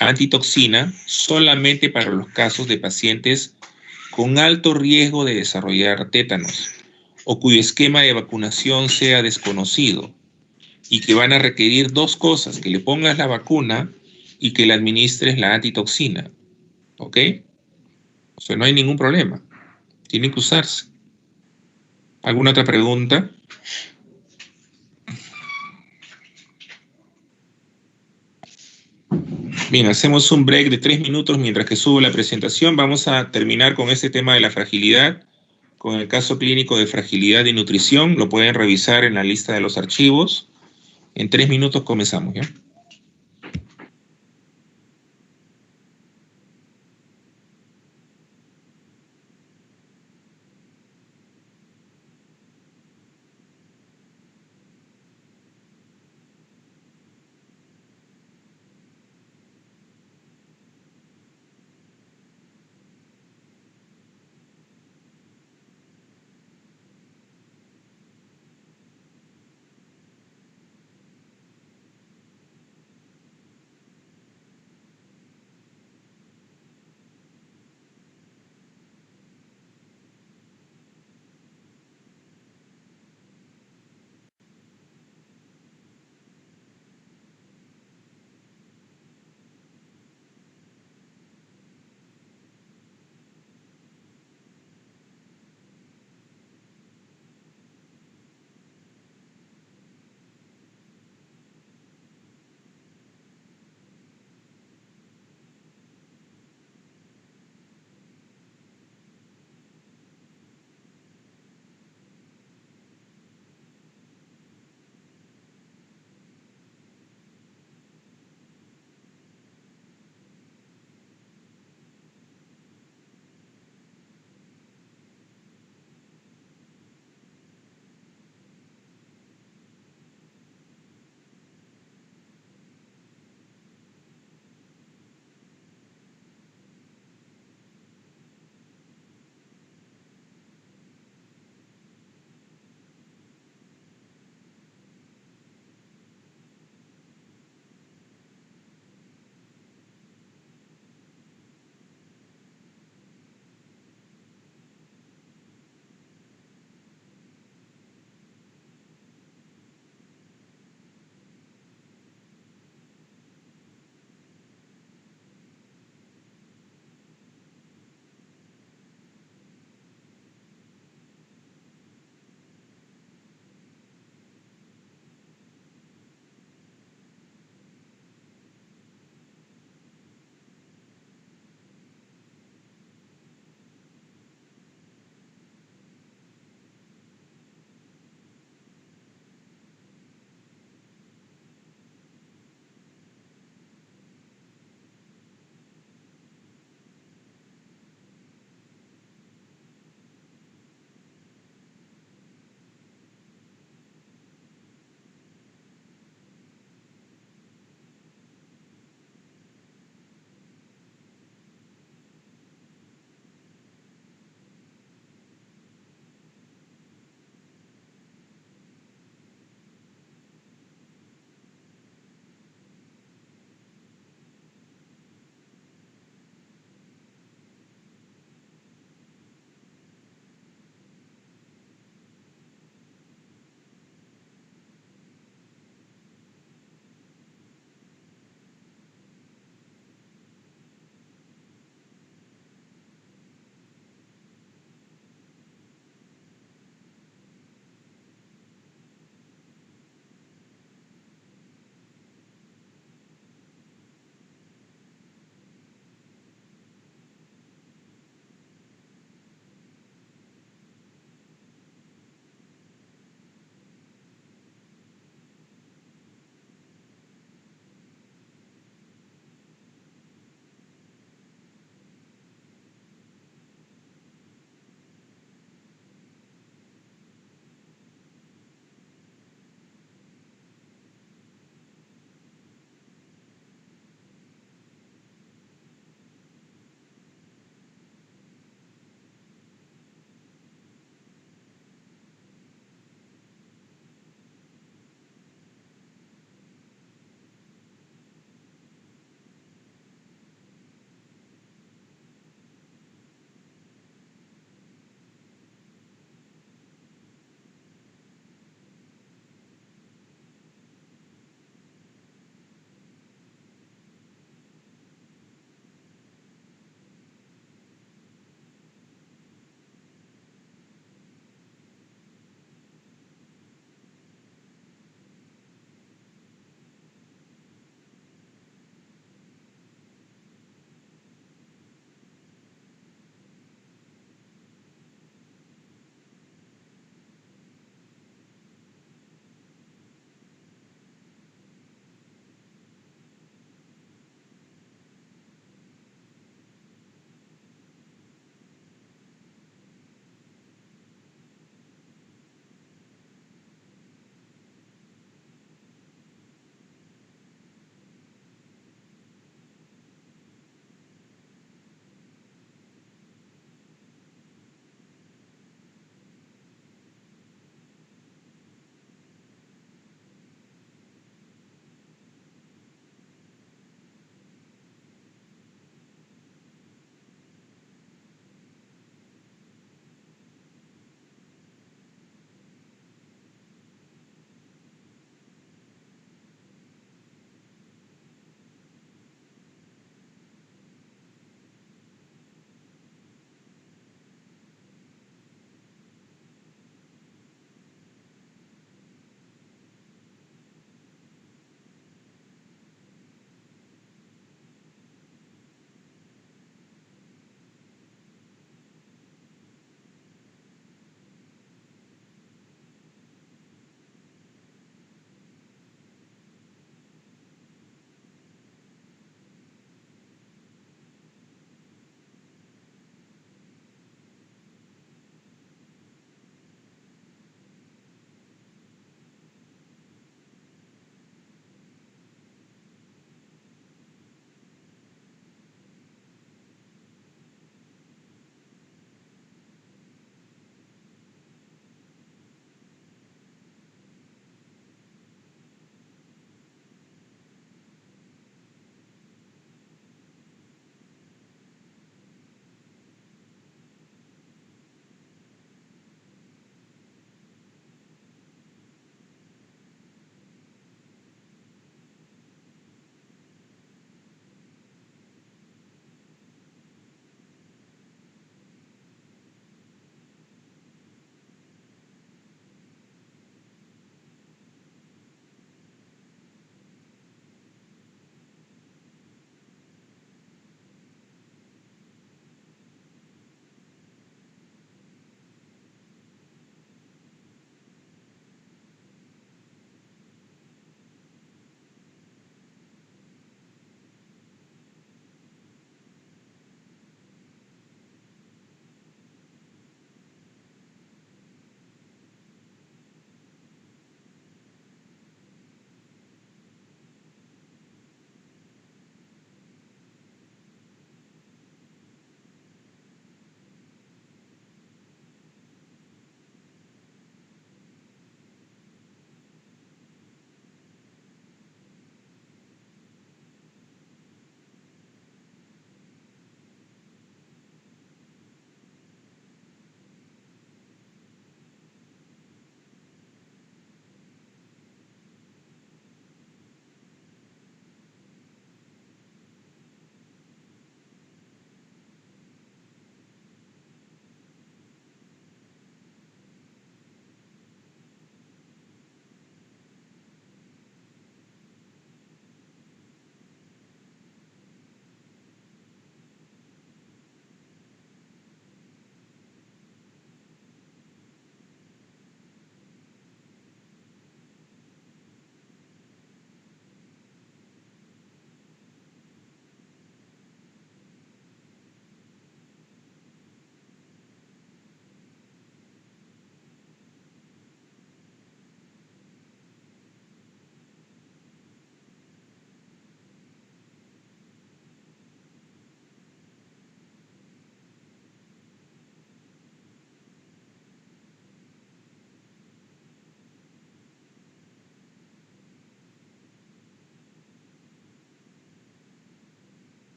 antitoxina, solamente para los casos de pacientes con alto riesgo de desarrollar tétanos o cuyo esquema de vacunación sea desconocido y que van a requerir dos cosas: que le pongas la vacuna y que le administres la antitoxina. ¿Ok? O sea, no hay ningún problema. Tiene que usarse. ¿Alguna otra pregunta? Bien, hacemos un break de 3 minutos mientras que subo la presentación. Vamos a terminar con este tema de la fragilidad, con el caso clínico de fragilidad y nutrición. Lo pueden revisar en la lista de los archivos. En 3 minutos comenzamos, ¿ya?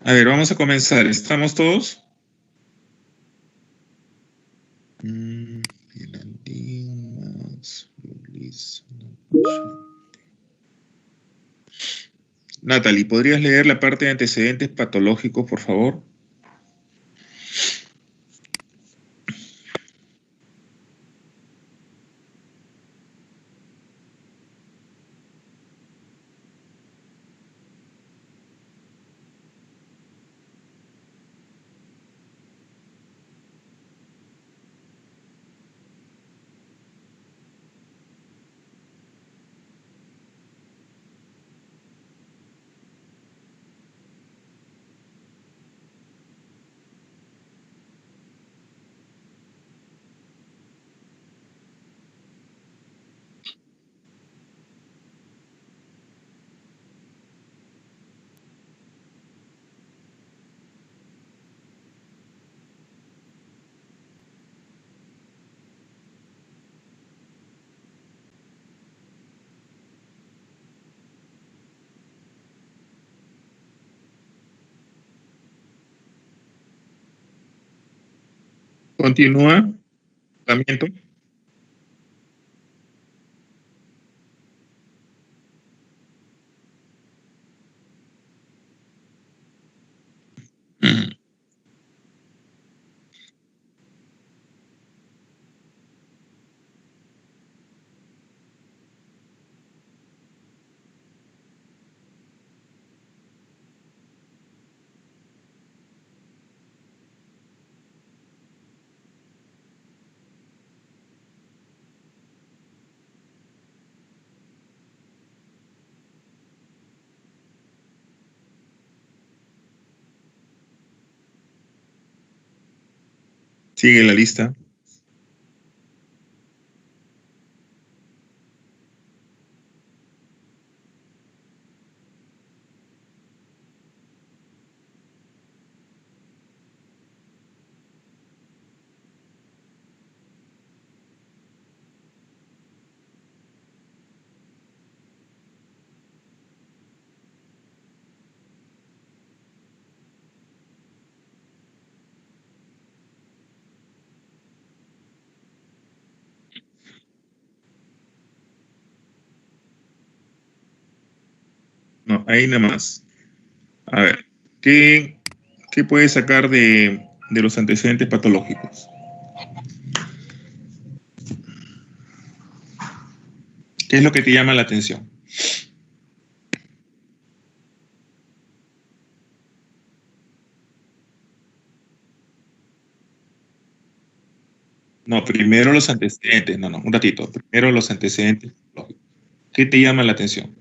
A ver, vamos a comenzar. ¿Estamos todos? Natalie, ¿podrías leer la parte de antecedentes patológicos, por favor? Continúa. Tratamiento. Sigue la lista. No, ahí nada más. A ver, ¿qué puedes sacar de los antecedentes patológicos? ¿Qué es lo que te llama la atención? No, primero los antecedentes. No, un ratito. Primero los antecedentes patológicos. ¿Qué te llama la atención?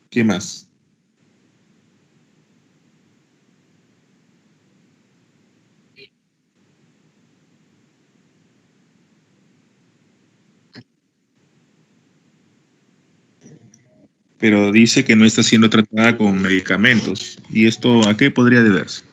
¿Qué más? Pero dice que no está siendo tratada con medicamentos. ¿Y esto a qué podría deberse?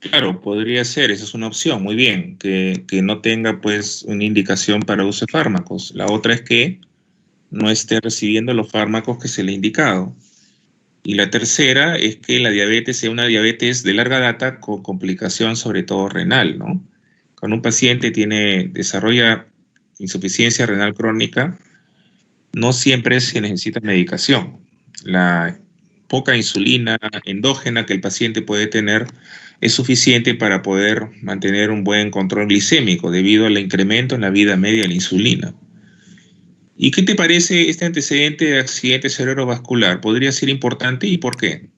Claro, podría ser, esa es una opción, muy bien, que no tenga pues una indicación para uso de fármacos. La otra es que no esté recibiendo los fármacos que se le ha indicado. Y la tercera es que la diabetes sea una diabetes de larga data con complicación sobre todo renal, ¿no? Cuando un paciente desarrolla insuficiencia renal crónica, no siempre se necesita medicación. poca insulina endógena que el paciente puede tener es suficiente para poder mantener un buen control glicémico debido al incremento en la vida media de la insulina. ¿Y qué te parece este antecedente de accidente cerebrovascular? ¿Podría ser importante y por qué?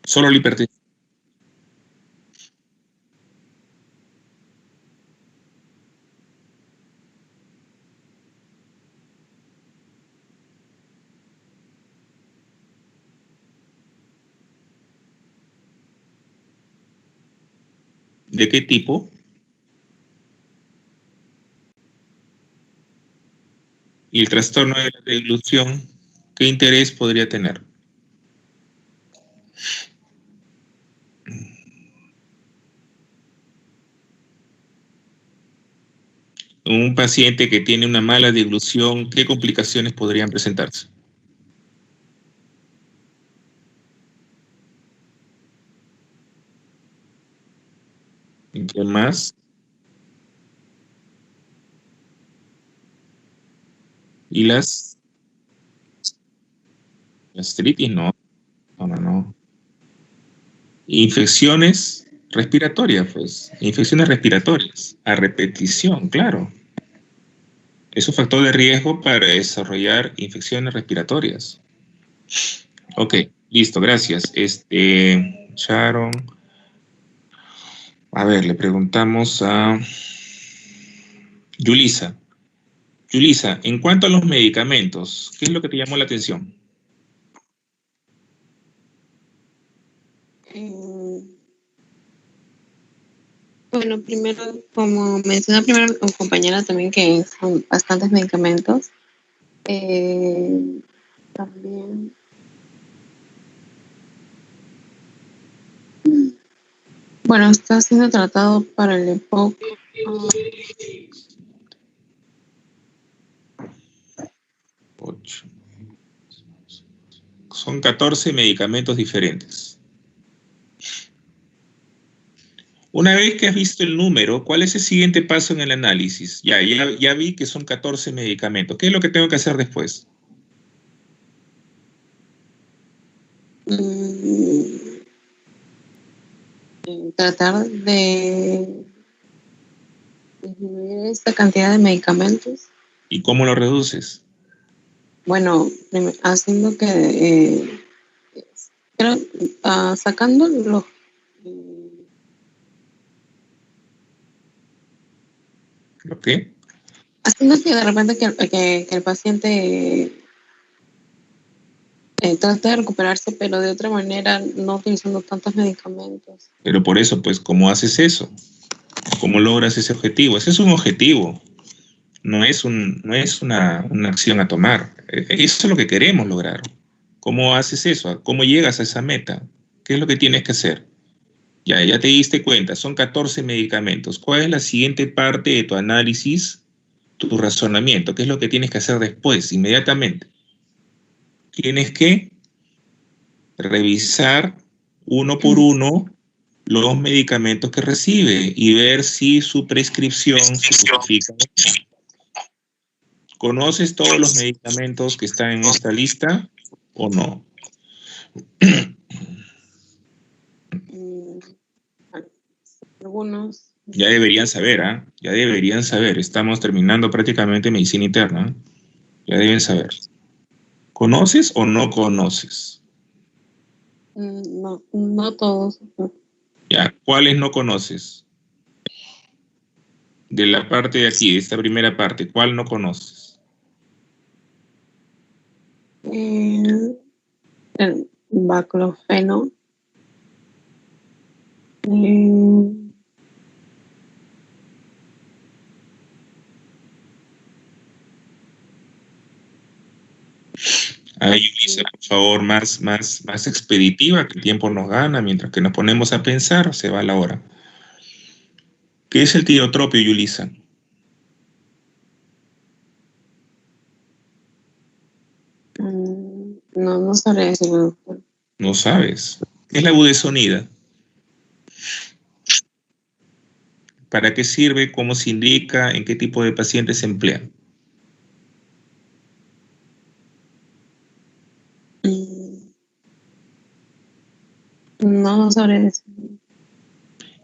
Solo la hipertensión. ¿De qué tipo? Y el trastorno de la deglución, ¿qué interés podría tener? Un paciente que tiene una mala deglución, ¿qué complicaciones podrían presentarse? ¿Qué más? ¿Y las gastritis? No, no. Infecciones respiratorias, pues. Infecciones respiratorias. A repetición, claro. Es un factor de riesgo para desarrollar infecciones respiratorias. Ok, listo, gracias. Sharon. A ver, le preguntamos a Yulisa. Yulisa, en cuanto a los medicamentos, ¿qué es lo que te llamó la atención? Bueno, primero, como mencionó primero mi compañera también, que son bastantes medicamentos. También. Bueno, está siendo tratado para el EPOC. 8. Son 14 medicamentos diferentes. Una vez que has visto el número, ¿cuál es el siguiente paso en el análisis? Ya vi que son 14 medicamentos. ¿Qué es lo que tengo que hacer después? Tratar de disminuir esta cantidad de medicamentos. ¿Y cómo lo reduces? Bueno, haciendo que, sacando los... ¿Qué? Haciendo que de repente que el paciente trate de recuperarse, pero de otra manera, no utilizando tantos medicamentos. Pero por eso, pues, ¿cómo haces eso? ¿Cómo logras ese objetivo? Ese es un objetivo, no es una acción a tomar. Eso es lo que queremos lograr. ¿Cómo haces eso? ¿Cómo llegas a esa meta? ¿Qué es lo que tienes que hacer? Ya te diste cuenta, son 14 medicamentos. ¿Cuál es la siguiente parte de tu análisis, tu razonamiento? ¿Qué es lo que tienes que hacer después, inmediatamente? Tienes que revisar uno por uno los medicamentos que recibe y ver si su prescripción se justifica. ¿Conoces todos los medicamentos que están en esta lista o no? Algunos. Ya deberían saber, ¿ah? Ya deberían saber. Estamos terminando prácticamente medicina interna. Ya deben saber. ¿Conoces o no conoces? No todos. Ya, ¿cuáles no conoces? De la parte de aquí, de esta primera parte, ¿cuál no conoces? El baclofeno. Ay, Yulisa, por favor, más expeditiva, que el tiempo nos gana, mientras que nos ponemos a pensar, se va la hora. ¿Qué es el tireotropio, Yulisa? No sabré decirlo, doctor. No sabes. ¿Qué es la budesonida? ¿Para qué sirve? ¿Cómo se indica? ¿En qué tipo de pacientes se emplea? No sabré decirlo.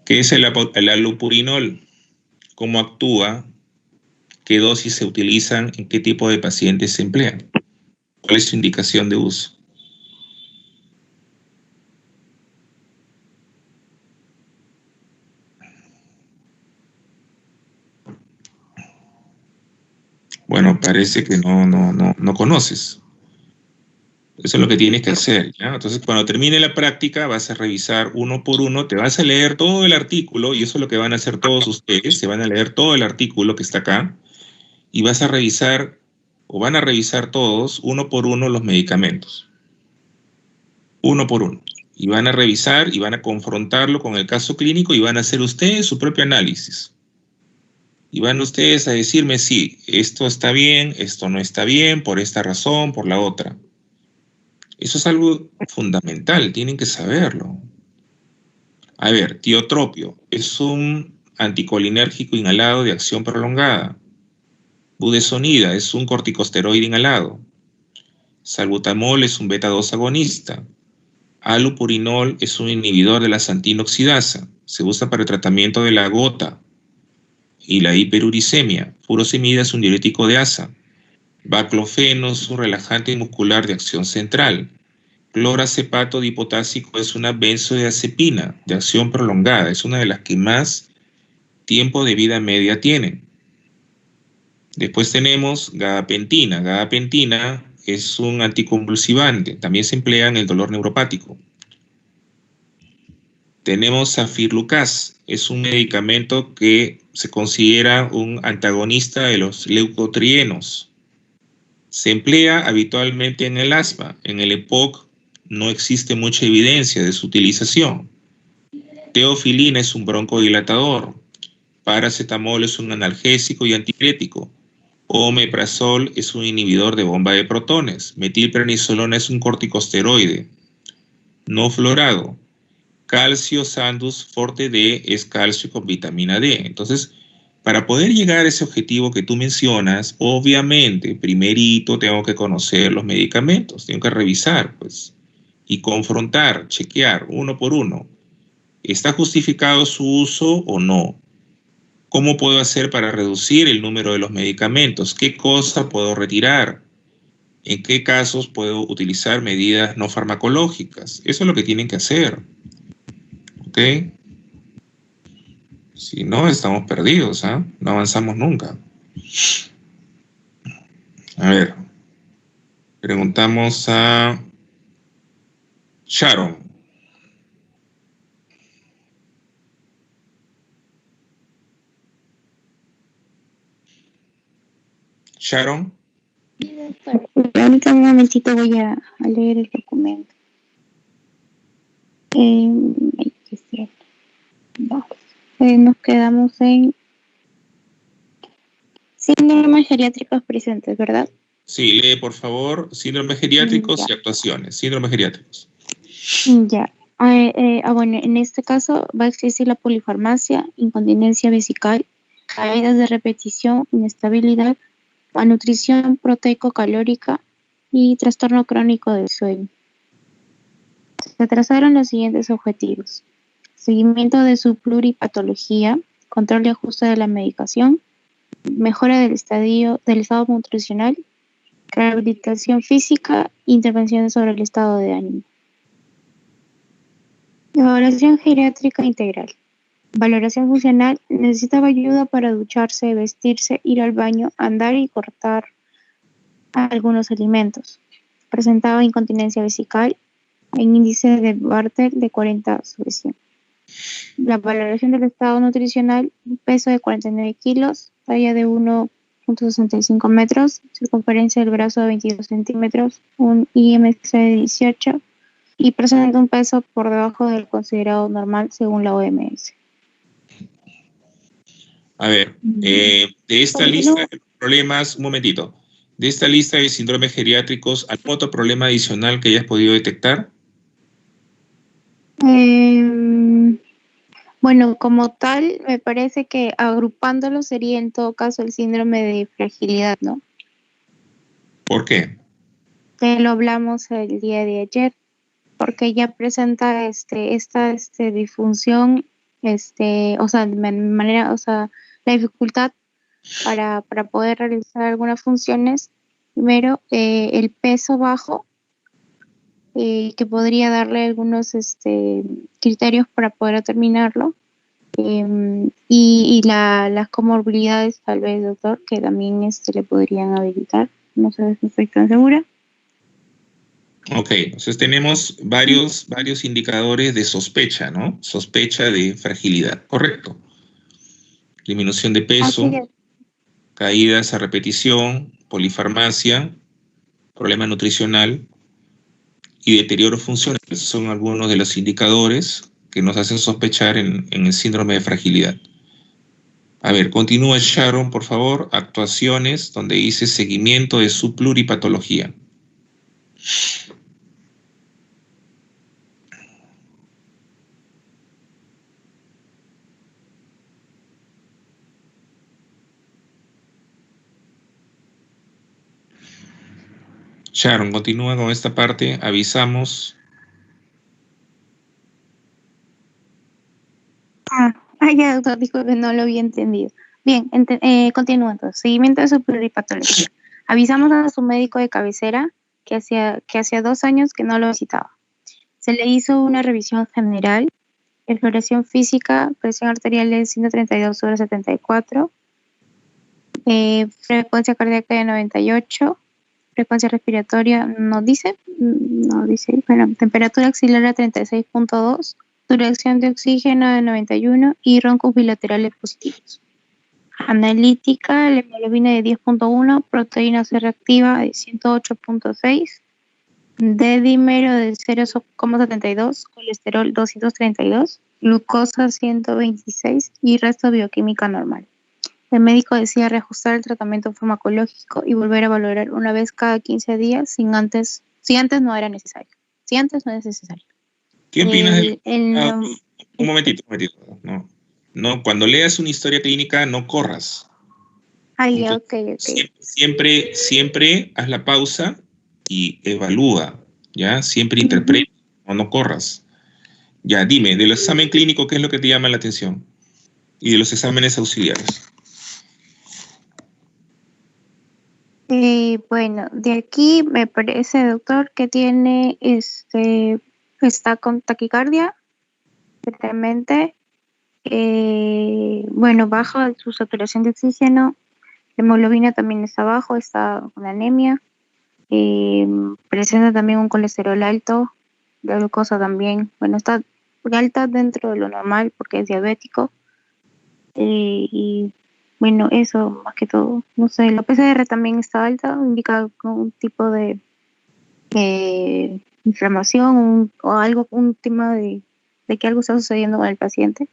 ¿Qué es el allopurinol? ¿Cómo actúa? ¿Qué dosis se utilizan? ¿En qué tipo de pacientes se emplean? ¿Cuál es su indicación de uso? Bueno, parece que no conoces. Eso es lo que tienes que hacer, ¿ya? Entonces, cuando termine la práctica, vas a revisar uno por uno, te vas a leer todo el artículo, y eso es lo que van a hacer todos ustedes, se van a leer todo el artículo que está acá, y vas a revisar, o van a revisar todos, uno por uno, los medicamentos. Uno por uno. Y van a revisar y van a confrontarlo con el caso clínico y van a hacer ustedes su propio análisis. Y van ustedes a decirme, sí, esto está bien, esto no está bien, por esta razón, por la otra. Eso es algo fundamental, tienen que saberlo. A ver, tiotropio es un anticolinérgico inhalado de acción prolongada. Budesonida es un corticosteroide inhalado. Salbutamol es un beta-2 agonista. Allopurinol es un inhibidor de la santina oxidasa. Se usa para el tratamiento de la gota y la hiperuricemia. Furosemida es un diurético de asa. Baclofeno es un relajante muscular de acción central. Cloracepato dipotásico es una benzodiazepina de acción prolongada. Es una de las que más tiempo de vida media tienen. Después tenemos gabapentina. Gabapentina es un anticonvulsivante. También se emplea en el dolor neuropático. Tenemos Safirlukaz. Es un medicamento que se considera un antagonista de los leucotrienos. Se emplea habitualmente en el asma. En el EPOC no existe mucha evidencia de su utilización. Teofilina es un broncodilatador. Paracetamol es un analgésico y antipirético. Omeprazol es un inhibidor de bomba de protones. Metilprednisolona es un corticosteroide no fluorado. Calcio Sandus Forte D es calcio con vitamina D. Entonces, para poder llegar a ese objetivo que tú mencionas, obviamente, primerito tengo que conocer los medicamentos, tengo que revisar, pues, y confrontar, chequear uno por uno. ¿Está justificado su uso o no? ¿Cómo puedo hacer para reducir el número de los medicamentos? ¿Qué cosa puedo retirar? ¿En qué casos puedo utilizar medidas no farmacológicas? Eso es lo que tienen que hacer. ¿Ok? Si no, estamos perdidos, ¿ah? No avanzamos nunca. A ver. Preguntamos a Sharon. Sharon. Ahorita un momentito voy a leer el documento. Nos quedamos en síndromes geriátricos presentes, ¿verdad? Sí, lee por favor síndromes geriátricos y actuaciones. Síndromes geriátricos. Ya. Bueno, en este caso va a existir la polifarmacia, incontinencia vesical, caídas de repetición, inestabilidad, malnutrición proteico-calórica y trastorno crónico del sueño. Se trazaron los siguientes objetivos: seguimiento de su pluripatología, control y ajuste de la medicación, mejora del estado nutricional, rehabilitación física, intervenciones sobre el estado de ánimo. Evaluación geriátrica integral. Valoración funcional: necesitaba ayuda para ducharse, vestirse, ir al baño, andar y cortar algunos alimentos. Presentaba incontinencia vesical en índice de Bartter de 40 sobre 100. La valoración del estado nutricional: peso de 49 kilos, talla de 1.65 metros, circunferencia del brazo de 22 centímetros, un IMC de 18 y presenta un peso por debajo del considerado normal según la OMS. A ver, de esta lista de problemas, un momentito. De esta lista de síndromes geriátricos, ¿algún otro problema adicional que hayas podido detectar? Bueno, como tal, me parece que agrupándolo sería en todo caso el síndrome de fragilidad, ¿no? ¿Por qué? Que lo hablamos el día de ayer, porque ya presenta esta disfunción, o sea, de manera, o sea, la dificultad para poder realizar algunas funciones. Primero, el peso bajo, que podría darle algunos criterios para poder determinarlo. Y las comorbilidades, tal vez, doctor, que también le podrían habilitar. No sé si estoy tan segura. Ok, entonces tenemos varios indicadores de sospecha, ¿no? Sospecha de fragilidad, correcto. Disminución de peso, Así es. caídas a repetición, polifarmacia, problema nutricional y deterioro funcional. Esos son algunos de los indicadores que nos hacen sospechar en el síndrome de fragilidad. A ver, continúa Sharon, por favor. Actuaciones donde dice seguimiento de su pluripatología. Sharon, continúa con esta parte. Avisamos. Ya, doctor, disculpe, no lo había entendido. Bien, continúo entonces. Seguimiento de su pluripatología. Avisamos a su médico de cabecera que hacía 2 años que no lo visitaba. Se le hizo una revisión general, exploración física, presión arterial de 132/74, frecuencia cardíaca de 98, frecuencia respiratoria no dice, bueno, temperatura axilar a 36.2, duración de oxígeno de 91 y roncos bilaterales positivos. Analítica, la hemoglobina de 10.1, proteína C reactiva de 108.6, D-dímero de 0,72, colesterol 232, glucosa 126 y resto bioquímica normal. El médico decía reajustar el tratamiento farmacológico y volver a valorar una vez cada 15 días si antes no era necesario. Si antes no es necesario. ¿Qué opinas un momentito. No, cuando leas una historia clínica, no corras. Ok. Siempre haz la pausa y evalúa, ¿ya? Siempre interpreta, no corras. Ya, dime, del examen clínico, ¿qué es lo que te llama la atención? Y de los exámenes auxiliares. Bueno, de aquí me parece, doctor, que tiene está con taquicardia, realmente, baja su saturación de oxígeno, la hemoglobina también está bajo, está con anemia, presenta también un colesterol alto, la glucosa también, está alta dentro de lo normal porque es diabético, eso más que todo. No sé, la PCR también está alta, indica un tipo de inflamación o algo, un tema de que algo está sucediendo con el paciente.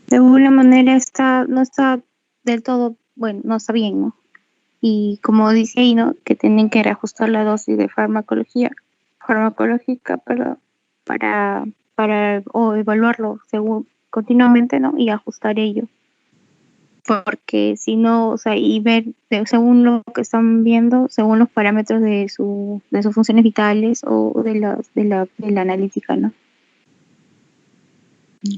De alguna manera no está del todo, no está bien, ¿no? Y como dice ahí, ¿no? Que tienen que reajustar la dosis de farmacológica para evaluarlo continuamente, ¿no? Y ajustar ello. Porque si no, y ver según lo que están viendo, según los parámetros de sus funciones vitales o de la analítica, ¿no?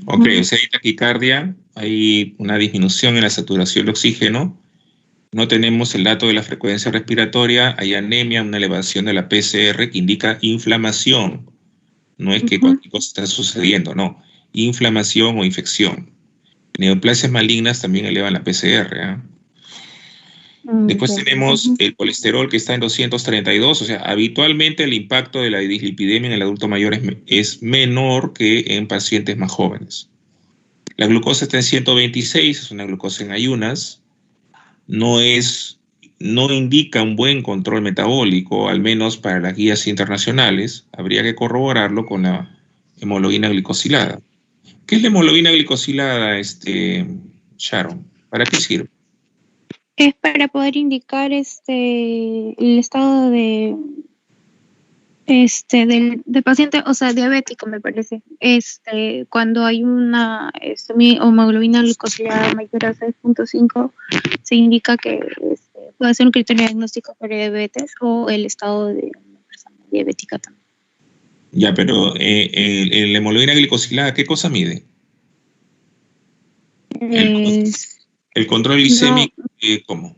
Ok, o sea, hay taquicardia, hay una disminución en la saturación de oxígeno, no tenemos el dato de la frecuencia respiratoria, hay anemia, una elevación de la PCR que indica inflamación. No es que cualquier cosa está sucediendo, no. Inflamación o infección. Neoplasias malignas también elevan la PCR. Después tenemos el colesterol que está en 232, o sea, habitualmente el impacto de la dislipidemia en el adulto mayor es menor que en pacientes más jóvenes. La glucosa está en 126, es una glucosa en ayunas, no indica un buen control metabólico, al menos para las guías internacionales. Habría que corroborarlo con la hemoglobina glicosilada. ¿Qué es la hemoglobina glicosilada, Sharon? ¿Para qué sirve? Es para poder indicar el estado del paciente, o sea, diabético, me parece. Cuando hay una hemoglobina glicosilada mayor a 6.5, se indica que puede ser un criterio diagnóstico para diabetes o el estado de una persona diabética también. Ya, pero la hemoglobina glicosilada, ¿qué cosa mide? El control glicémico, no, ¿cómo?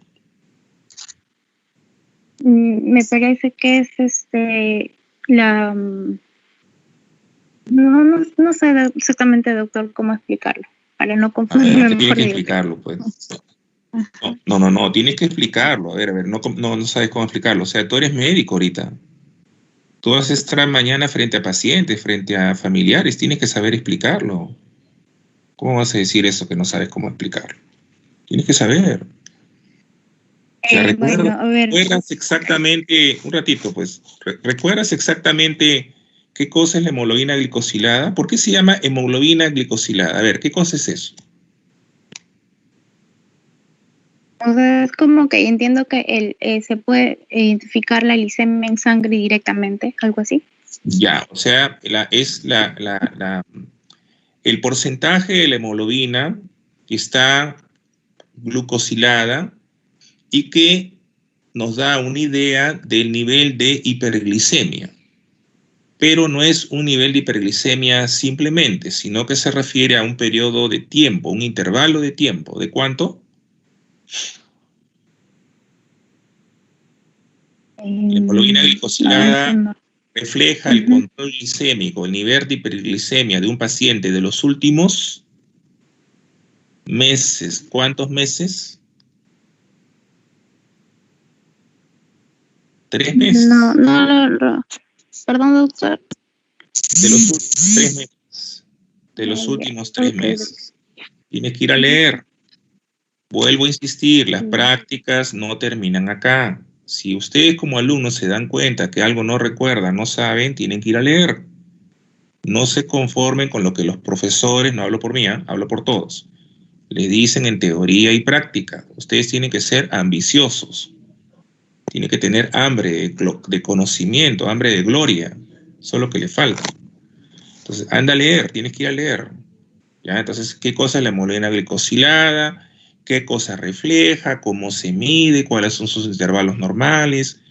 Me parece que es no sé exactamente, doctor, cómo explicarlo, para no confundirme. Tienes que explicarlo, pues. No, tienes que explicarlo. A ver, no sabes cómo explicarlo. O sea, tú eres médico ahorita. Tú vas a estar mañana frente a pacientes, frente a familiares, tienes que saber explicarlo. ¿Cómo vas a decir eso que no sabes cómo explicarlo? Tienes que saber. O sea, recuerdas exactamente, un ratito pues, ¿recuerdas exactamente qué cosa es la hemoglobina glicosilada? ¿Por qué se llama hemoglobina glicosilada? A ver, ¿qué cosa es eso? O sea, es como que entiendo que se puede identificar la glicemia en sangre directamente, algo así. Ya, o sea, el porcentaje de la hemoglobina que está glucosilada y que nos da una idea del nivel de hiperglicemia. Pero no es un nivel de hiperglicemia simplemente, sino que se refiere a un periodo de tiempo, un intervalo de tiempo. ¿De cuánto? La hemoglobina glicosilada refleja el control glicémico, el nivel de hiperglicemia de un paciente de los últimos meses. ¿Cuántos meses? 3 meses. No. Perdón, doctor. De los últimos 3 meses. De los últimos 3 meses. Tienes que ir a leer. Vuelvo a insistir, las prácticas no terminan acá. Si ustedes como alumnos se dan cuenta que algo no recuerdan, no saben, tienen que ir a leer. No se conformen con lo que los profesores, no hablo por mí, hablo por todos, les dicen en teoría y práctica. Ustedes tienen que ser ambiciosos. Tienen que tener hambre de conocimiento, hambre de gloria. Eso es lo que le falta. Entonces, anda a leer, tienes que ir a leer. ¿Ya? Entonces, ¿qué cosa es la hemoglobina glicosilada? ¿Qué cosa refleja? ¿Cómo se mide? ¿Cuáles son sus intervalos normales?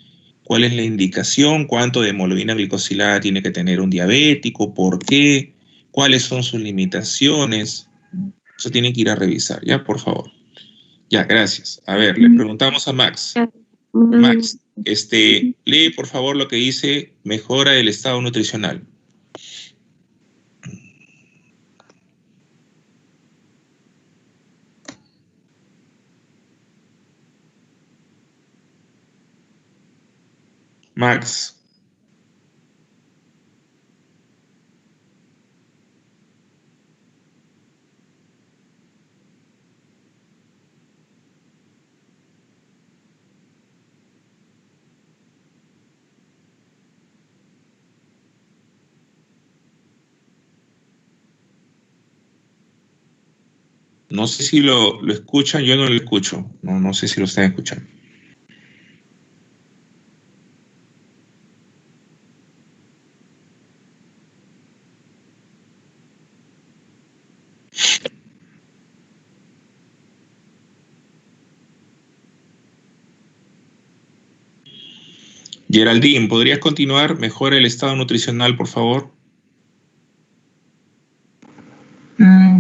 ¿Cuál es la indicación? ¿Cuánto de hemoglobina glicosilada tiene que tener un diabético? ¿Por qué? ¿Cuáles son sus limitaciones? Eso tienen que ir a revisar, ¿ya? Por favor. Ya, gracias. A ver, le preguntamos a Max. Max, lee por favor lo que dice mejora del estado nutricional. Max. No sé si lo escuchan, yo no lo escucho. No sé si lo están escuchando. Geraldine, ¿podrías continuar? Mejora el estado nutricional, por favor.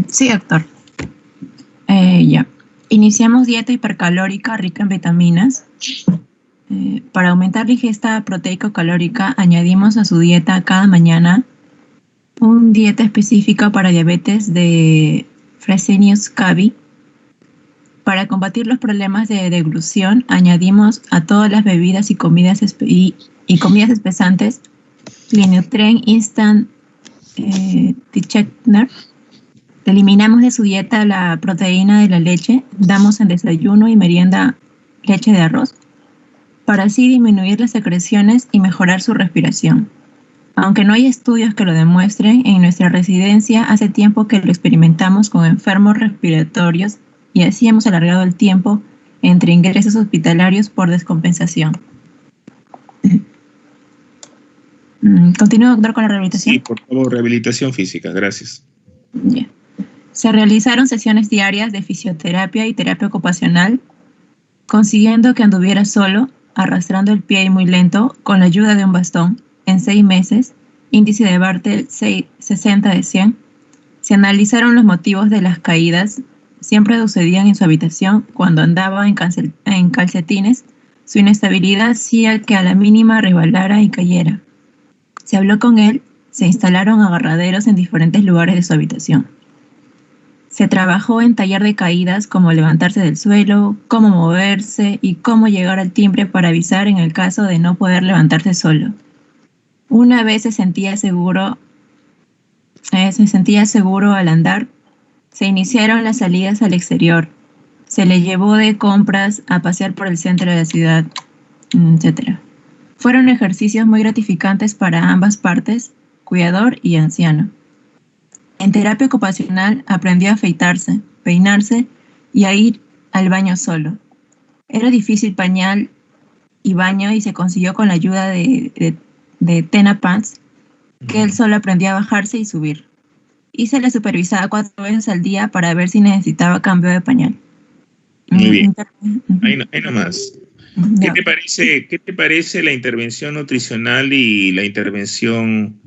Sí, doctor. Ya. Iniciamos dieta hipercalórica rica en vitaminas. Para aumentar la ingesta proteico-calórica, añadimos a su dieta cada mañana una dieta específica para diabetes de Fresenius Kabi. Para combatir los problemas de deglución, añadimos a todas las bebidas y comidas espesantes Linutren Instant Thickener. Eliminamos de su dieta la proteína de la leche, damos en desayuno y merienda leche de arroz, para así disminuir las secreciones y mejorar su respiración. Aunque no hay estudios que lo demuestren, en nuestra residencia hace tiempo que lo experimentamos con enfermos respiratorios y así hemos alargado el tiempo entre ingresos hospitalarios por descompensación. ¿Continúo, doctor, con la rehabilitación? Sí, por favor, rehabilitación física, gracias. Yeah. Se realizaron sesiones diarias de fisioterapia y terapia ocupacional, consiguiendo que anduviera solo, arrastrando el pie y muy lento, con la ayuda de un bastón. En 6 meses, índice de Bartel 60 de 100, se analizaron los motivos de las caídas. Siempre sucedían en su habitación cuando andaba en calcetines. Su inestabilidad hacía que a la mínima resbalara y cayera. Se habló con él, se instalaron agarraderos en diferentes lugares de su habitación. Se trabajó en taller de caídas, como levantarse del suelo, cómo moverse y cómo llegar al timbre para avisar en el caso de no poder levantarse solo. Una vez se sentía seguro al andar, se iniciaron las salidas al exterior. Se le llevó de compras a pasear por el centro de la ciudad, etc. Fueron ejercicios muy gratificantes para ambas partes, cuidador y anciano. En terapia ocupacional aprendió a afeitarse, peinarse y a ir al baño solo. Era difícil pañal y baño y se consiguió con la ayuda de Tena Pants, que él solo aprendía a bajarse y subir. Y se le supervisaba 4 veces al día para ver si necesitaba cambio de pañal. Muy bien. Ahí nomás. ¿Qué te parece la intervención nutricional y la intervención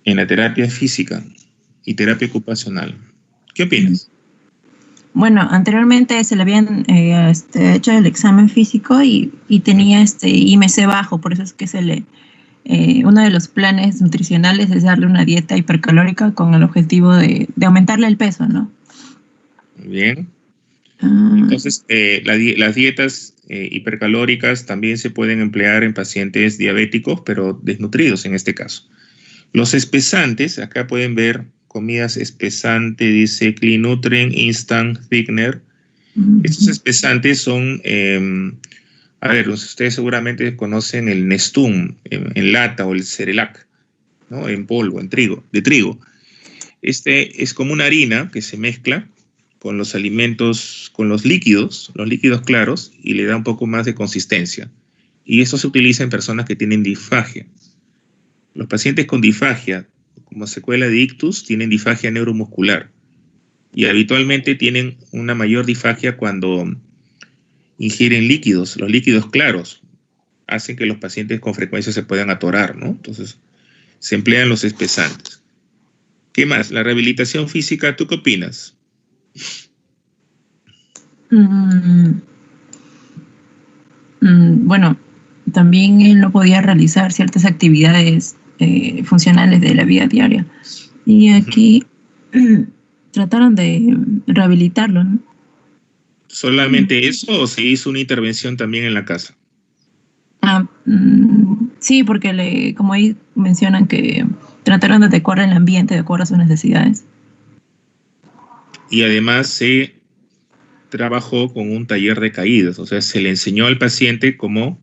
en la terapia física y terapia ocupacional? ¿Qué opinas? Bueno, anteriormente se le habían hecho el examen físico y tenía IMC bajo, por eso es que uno de los planes nutricionales es darle una dieta hipercalórica con el objetivo de aumentarle el peso, ¿no? Bien. Entonces, las dietas hipercalóricas también se pueden emplear en pacientes diabéticos, pero desnutridos en este caso. Los espesantes, acá pueden ver comidas espesantes, dice Clean Nutrient, Instant Thickener. Estos espesantes son, a ver, ustedes seguramente conocen el Nestum en lata o el Cerelac, ¿no? En polvo, de trigo. Este es como una harina que se mezcla con los alimentos, con los líquidos claros, y le da un poco más de consistencia. Y eso se utiliza en personas que tienen disfagia. Los pacientes con disfagia, como secuela de ictus, tienen disfagia neuromuscular. Y habitualmente tienen una mayor disfagia cuando ingieren líquidos. Los líquidos claros hacen que los pacientes con frecuencia se puedan atorar, ¿no? Entonces, se emplean los espesantes. ¿Qué más? La rehabilitación física, ¿tú qué opinas? Bueno, también él no podía realizar ciertas actividades funcionales de la vida diaria. Y aquí trataron de rehabilitarlo, ¿no? ¿Solamente eso o se hizo una intervención también en la casa? Sí, porque como ahí mencionan que trataron de adecuar el ambiente de acuerdo a sus necesidades. Y además se trabajó con un taller de caídas, o sea, se le enseñó al paciente cómo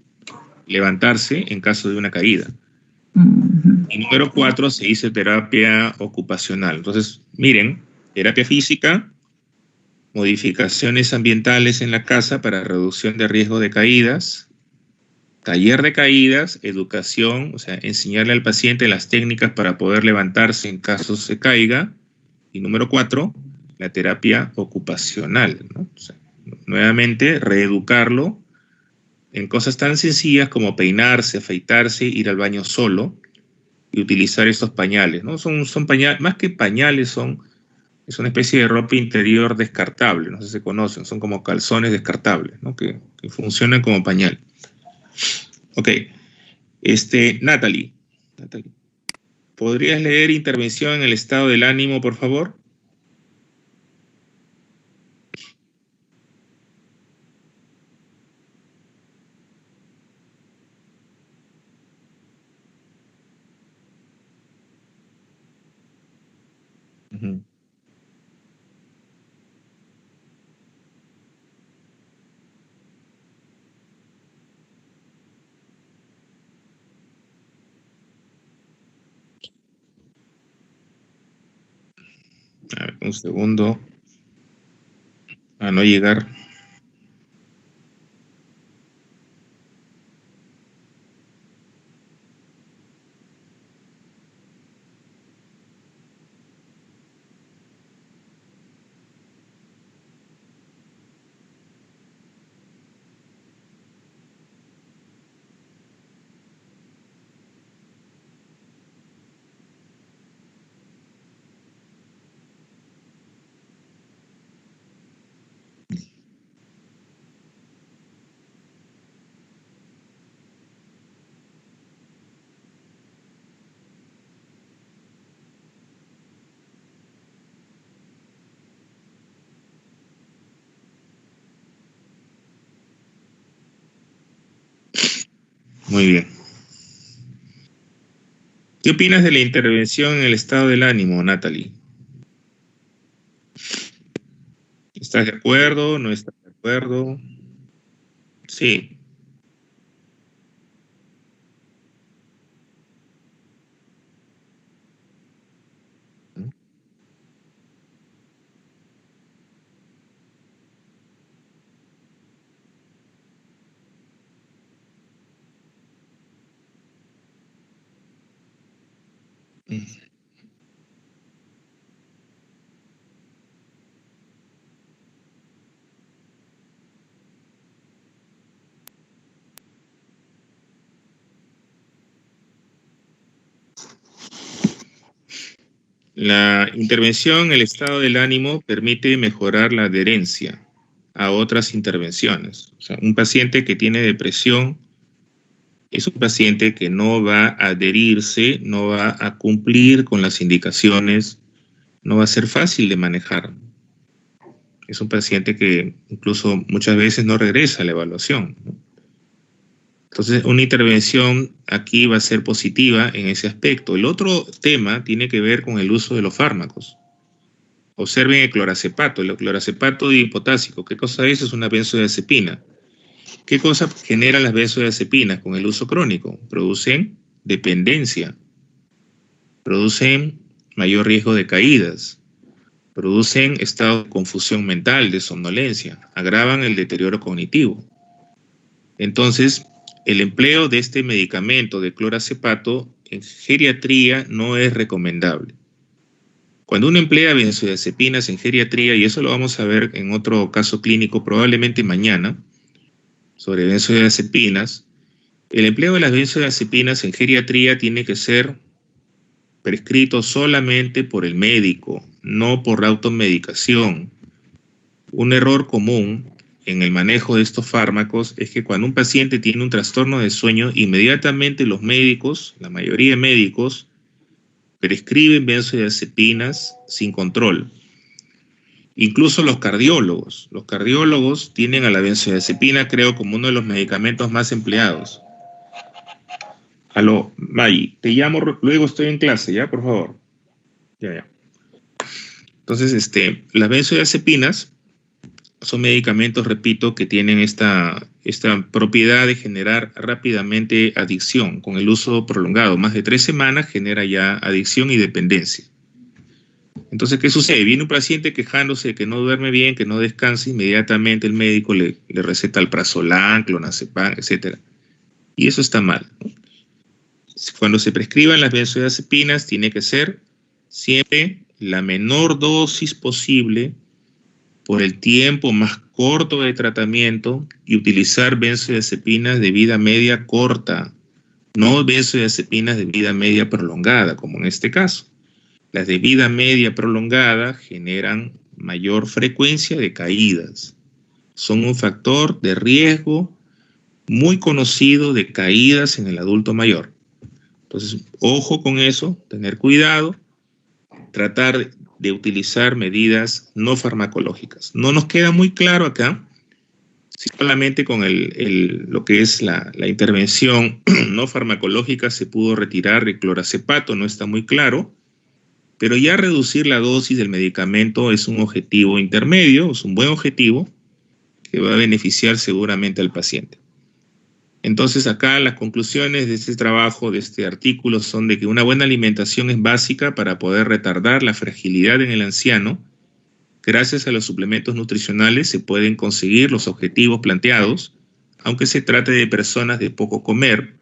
levantarse en caso de una caída. Y número 4, se hizo terapia ocupacional. Entonces, miren, terapia física, modificaciones ambientales en la casa para reducción de riesgo de caídas, taller de caídas, educación, o sea, enseñarle al paciente las técnicas para poder levantarse en caso se caiga. Y número 4, la terapia ocupacional, ¿no? O sea, nuevamente, reeducarlo en cosas tan sencillas como peinarse, afeitarse, ir al baño solo y utilizar estos pañales, ¿no? Son pañales, más que pañales, es una especie de ropa interior descartable, no sé si se conocen, son como calzones descartables, ¿no? Que funcionan como pañal. Ok, Natalie, ¿podrías leer intervención en el estado del ánimo, por favor? Uh-huh. Un segundo. A no llegar. Muy bien. ¿Qué opinas de la intervención en el estado del ánimo, Natalie? ¿Estás de acuerdo? ¿No estás de acuerdo? Sí. La intervención en el estado del ánimo permite mejorar la adherencia a otras intervenciones. O sea, un paciente que tiene depresión es un paciente que no va a adherirse, no va a cumplir con las indicaciones, no va a ser fácil de manejar. Es un paciente que incluso muchas veces no regresa a la evaluación, ¿no? Entonces, una intervención aquí va a ser positiva en ese aspecto. El otro tema tiene que ver con el uso de los fármacos. Observen el clorazepato. El clorazepato dipotásico, ¿qué cosa es? Es una benzodiazepina. ¿Qué cosa generan las benzodiazepinas con el uso crónico? Producen dependencia, producen mayor riesgo de caídas, producen estado de confusión mental, de somnolencia, agravan el deterioro cognitivo. Entonces, el empleo de este medicamento de clorazepato en geriatría no es recomendable. Cuando uno emplea benzodiazepinas en geriatría, y eso lo vamos a ver en otro caso clínico probablemente mañana, sobre benzodiazepinas, el empleo de las benzodiazepinas en geriatría tiene que ser prescrito solamente por el médico, no por la automedicación. Un error común en el manejo de estos fármacos es que cuando un paciente tiene un trastorno de sueño, inmediatamente los médicos, la mayoría de médicos, prescriben benzodiazepinas sin control. Incluso los cardiólogos tienen a la benzodiazepina, creo, como uno de los medicamentos más empleados. Aló, Maggie, te llamo, luego estoy en clase, ¿ya? Por favor. Ya. Entonces, las benzodiazepinas son medicamentos, repito, que tienen esta propiedad de generar rápidamente adicción. Con el uso prolongado, más de 3 semanas, genera ya adicción y dependencia. Entonces, ¿qué sucede? Viene un paciente quejándose de que no duerme bien, que no descansa, inmediatamente el médico le receta alprazolam, clonazepam, etc. Y eso está mal, ¿no? Cuando se prescriban las benzodiazepinas, tiene que ser siempre la menor dosis posible por el tiempo más corto de tratamiento y utilizar benzodiazepinas de vida media corta, no benzodiazepinas de vida media prolongada, como en este caso. Las de vida media prolongada generan mayor frecuencia de caídas. Son un factor de riesgo muy conocido de caídas en el adulto mayor. Entonces, ojo con eso, tener cuidado, tratar de utilizar medidas no farmacológicas. No nos queda muy claro acá, si solamente con lo que es la intervención no farmacológica se pudo retirar el clorazepato, no está muy claro, pero ya reducir la dosis del medicamento es un objetivo intermedio, es un buen objetivo que va a beneficiar seguramente al paciente. Entonces acá las conclusiones de este trabajo, de este artículo, son de que una buena alimentación es básica para poder retardar la fragilidad en el anciano Gracias a los suplementos nutricionales se pueden conseguir los objetivos planteados, aunque se trate de personas de poco comer,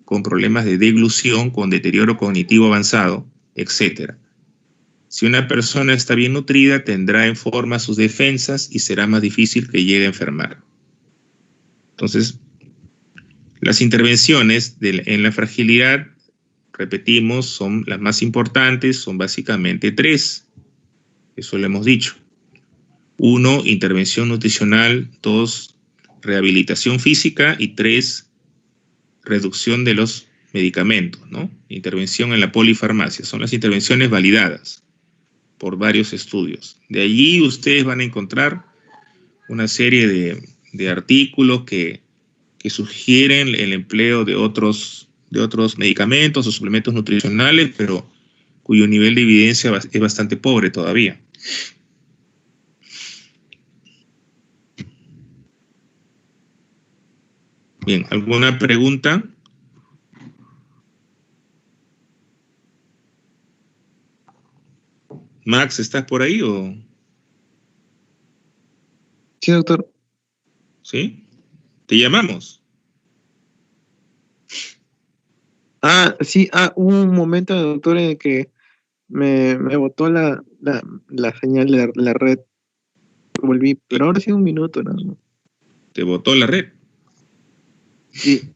con problemas de deglución, con deterioro cognitivo avanzado, etc. Si una persona está bien nutrida, tendrá en forma sus defensas y será más difícil que llegue a enfermar. Entonces, las intervenciones en la fragilidad, repetimos, son las más importantes, son básicamente 3. Eso lo hemos dicho. 1, intervención nutricional. 2, rehabilitación física. Y 3, reducción de los medicamentos, ¿no? Intervención en la polifarmacia. Son las intervenciones validadas por varios estudios. De allí ustedes van a encontrar una serie de artículos que sugieren el empleo de otros medicamentos o suplementos nutricionales, pero cuyo nivel de evidencia es bastante pobre todavía. Bien, ¿alguna pregunta? Max, ¿estás por ahí o...? Sí, doctor. ¿Sí? ¿Te llamamos? Sí, hubo un momento, doctor, en el que me botó la señal de la red. Volví, pero ahora sí 1 minuto, ¿no? ¿Te botó la red? Sí.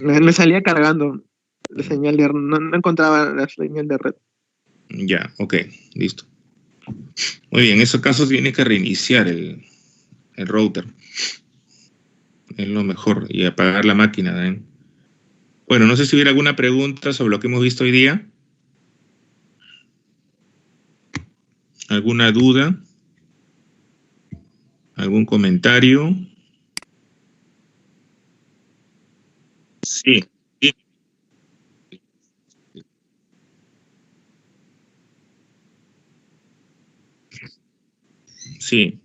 Me salía cargando la señal de red, no encontraba la señal de red. Ya, ok, listo. Muy bien, en esos casos tienes que reiniciar el router. Es lo mejor, y apagar la máquina, ¿eh? Bueno, no sé si hubiera alguna pregunta sobre lo que hemos visto hoy día. ¿Alguna duda? ¿Algún comentario? Sí. Sí.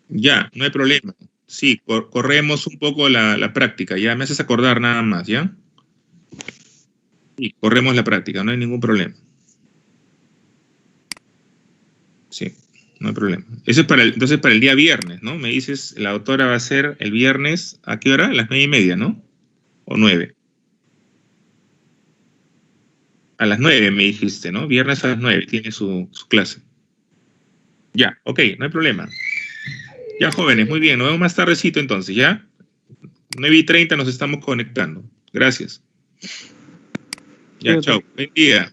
Ya, no hay problema. Sí, corremos un poco la práctica. Ya me haces acordar nada más, ¿ya? Sí, corremos la práctica, no hay ningún problema. Sí, no hay problema. Eso es entonces para el día viernes, ¿no? Me dices, la doctora va a ser el viernes, ¿a qué hora? A las 9:30, ¿no? ¿O 9? A las 9 me dijiste, ¿no? Viernes a las 9 tiene su clase. Ya, ok, no hay problema. Ya, jóvenes, muy bien. Nos vemos más tardecito entonces, ¿ya? 9:30 nos estamos conectando. Gracias. Ya, chao.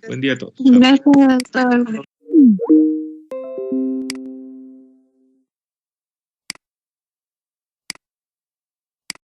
Buen día a todos. Chao. Gracias, doctor.